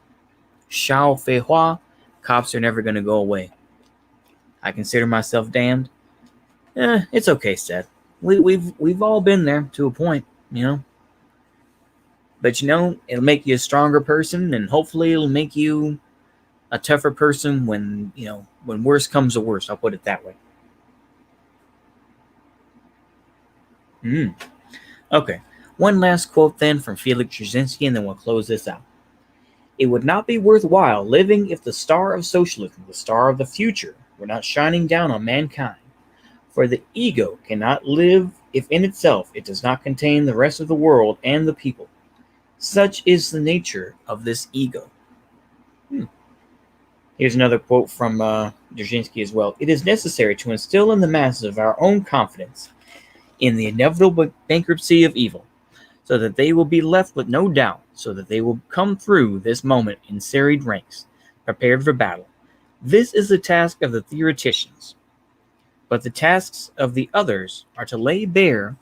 Shao Fei Hua, cops are never going to go away. I consider myself damned. It's okay, Seth. We've all been there to a point, But it'll make you a stronger person, and hopefully it'll make you a tougher person when worse comes to worse. I'll put it that way. Okay. One last quote then from Felix Dzerzhinsky, and then we'll close this out. It would not be worthwhile living if the star of socialism, the star of the future, were not shining down on mankind. For the ego cannot live if in itself it does not contain the rest of the world and the people. Such is the nature of this ego. Here's another quote from Dzerzhinsky as well. It is necessary to instill in the masses of our own confidence in the inevitable bankruptcy of evil, so that they will be left with no doubt, so that they will come through this moment in serried ranks, prepared for battle. This is the task of the theoreticians. But the tasks of the others are to lay bare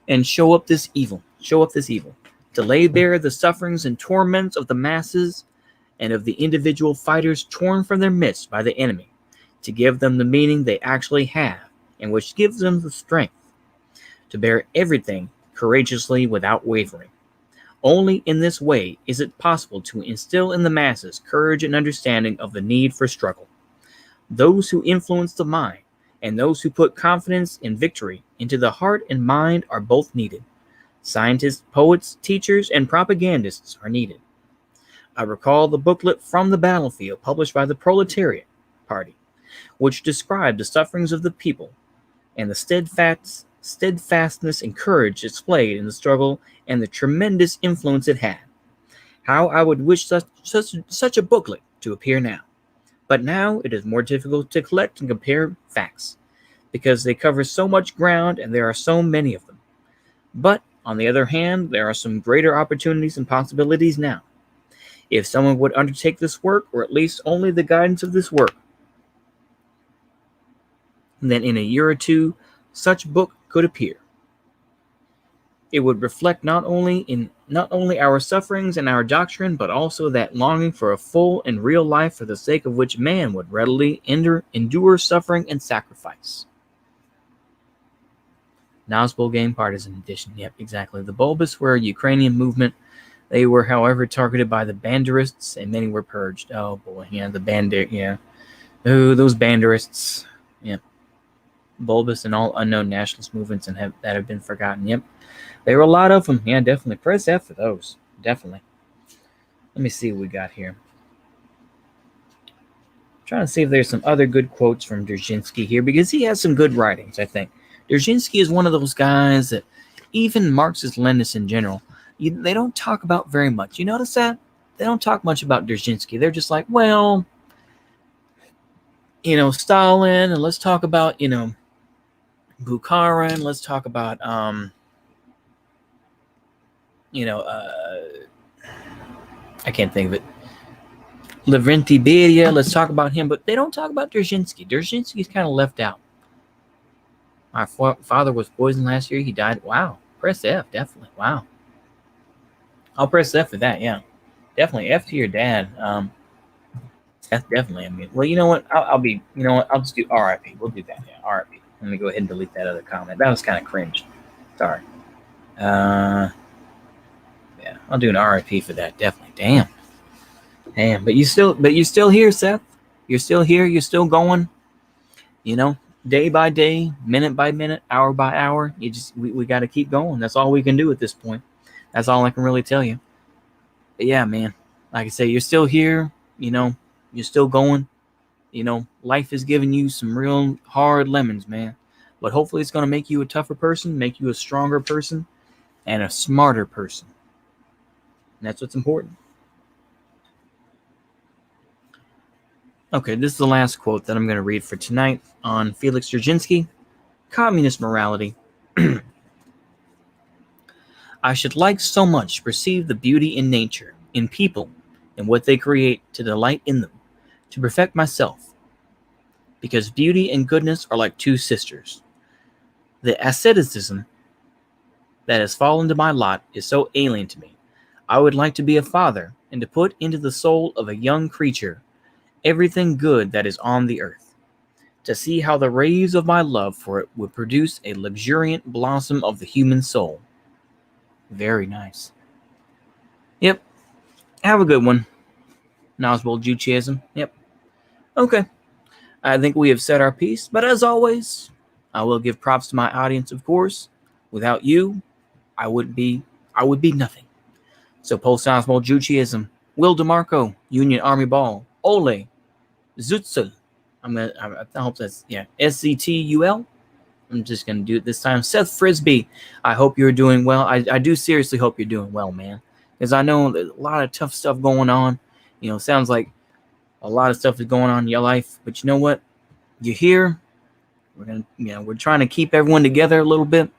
and show up this evil, to lay bare the sufferings and torments of the masses and of the individual fighters torn from their midst by the enemy, to give them the meaning they actually have, and which gives them the strength to bear everything courageously without wavering. Only in this way is it possible to instill in the masses courage and understanding of the need for struggle. Those who influence the mind and those who put confidence in victory into the heart and mind are both needed. Scientists, poets, teachers, and propagandists are needed. I recall the booklet From the Battlefield published by the Proletariat Party, which described the sufferings of the people and the steadfastness and courage displayed in the struggle and the tremendous influence it had. How I would wish such a booklet to appear now. But now it is more difficult to collect and compare facts, because they cover so much ground and there are so many of them. But, on the other hand, there are some greater opportunities and possibilities now. If someone would undertake this work, or at least only the guidance of this work, then in a year or two, such book could appear. It would reflect not only our sufferings and our doctrine, but also that longing for a full and real life for the sake of which man would readily endure suffering and sacrifice. Nosbulgane Partisan Edition. Yep, exactly. The Bulbas were a Ukrainian movement. They were, however, targeted by the Banderists, and many were purged. Oh boy, yeah, Oh, those Banderists. Yep. Bulbous and all unknown nationalist movements that have been forgotten. Yep. There were a lot of them. Yeah, definitely. Press F for those. Definitely. Let me see what we got here. I'm trying to see if there's some other good quotes from Dzerzhinsky here, because he has some good writings, I think. Dzerzhinsky is one of those guys that even Marxist-Leninists in general, they don't talk about very much. You notice that? They don't talk much about Dzerzhinsky. They're just like, well, Stalin, and let's talk about, Bukharin, let's talk about, I can't think of it. Lavrenti Beria, let's talk about him, but they don't talk about Dzerzhinsky. Dzerzhinsky's kind of left out. My father was poisoned last year. He died. Wow. Press F, definitely. Wow. I'll press F for that, yeah. Definitely F to your dad. That's definitely, I mean, well, you know what? I'll just do RIP. We'll do that, yeah, RIP. Let me go ahead and delete that other comment. That was kind of cringe. Sorry. Yeah, I'll do an RIP for that, definitely. Damn. But you're still here, Seth. You're still here. You're still going. Day by day, minute by minute, hour by hour. We got to keep going. That's all we can do at this point. That's all I can really tell you. But yeah, man. Like I say, you're still here. You're still going. Life is giving you some real hard lemons, man. But hopefully it's going to make you a tougher person, make you a stronger person, and a smarter person. And that's what's important. Okay, this is the last quote that I'm going to read for tonight on Felix Dzerzhinsky, Communist Morality. I should like so much to perceive the beauty in nature, in people, and what they create, to delight in them, to perfect myself. Because beauty and goodness are like two sisters. The asceticism that has fallen to my lot is so alien to me. I would like to be a father and to put into the soul of a young creature everything good that is on the earth, to see how the rays of my love for it would produce a luxuriant blossom of the human soul. Very nice. Yep. Have a good one. Noswald Judaism. Yep. Okay. I think we have said our piece, but as always, I will give props to my audience, of course. Without you, I would be nothing. So post Noswald Judaism, Will DeMarco, Union Army Ball, Ole, Zutzel. I hope that's, SCTUL. I'm just going to do it this time. Seth Frisbee, I hope you're doing well. I do seriously hope you're doing well, man. Because I know there's a lot of tough stuff going on. Sounds like A lot of stuff is going on in your life, but you know what? You're here. We're trying to keep everyone together a little bit.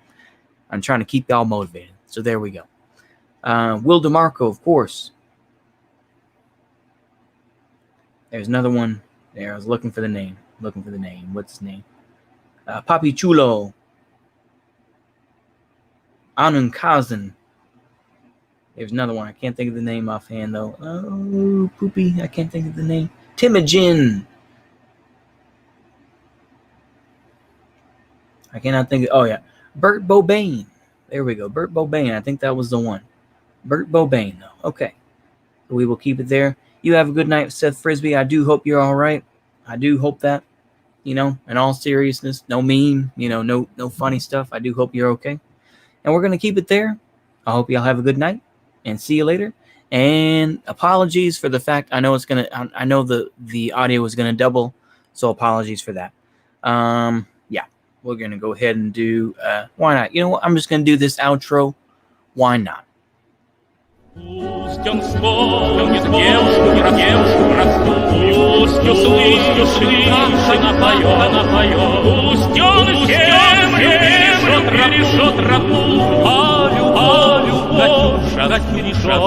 I'm trying to keep y'all motivated. So there we go. Will DeMarco, of course. There's another one there. I was looking for the name. What's his name? Papi Chulo. Anun Kazan. There's another one. I can't think of the name offhand, though. Oh, poopy. I can't think of the name. Timojin. I cannot think of... Oh, yeah. Bert Bobain. There we go. Bert Bobain. I think that was the one. Bert Bobain, though. Okay. So we will keep it there. You have a good night, Seth Frisbee. I do hope you're all right. I do hope that, in all seriousness, no meme, no funny stuff. I do hope you're okay. And we're going to keep it there. I hope y'all have a good night and see you later. And apologies for the fact I know the audio is going to double. So apologies for that. Yeah, we're going to go ahead and do, why not? You know what? I'm just going to do this outro. Why not? Пусть он вспомнит девушку простую, пусть услышит, как она поет, пусть он землю пережжет тропу, а любовь, Катюша, пережжет.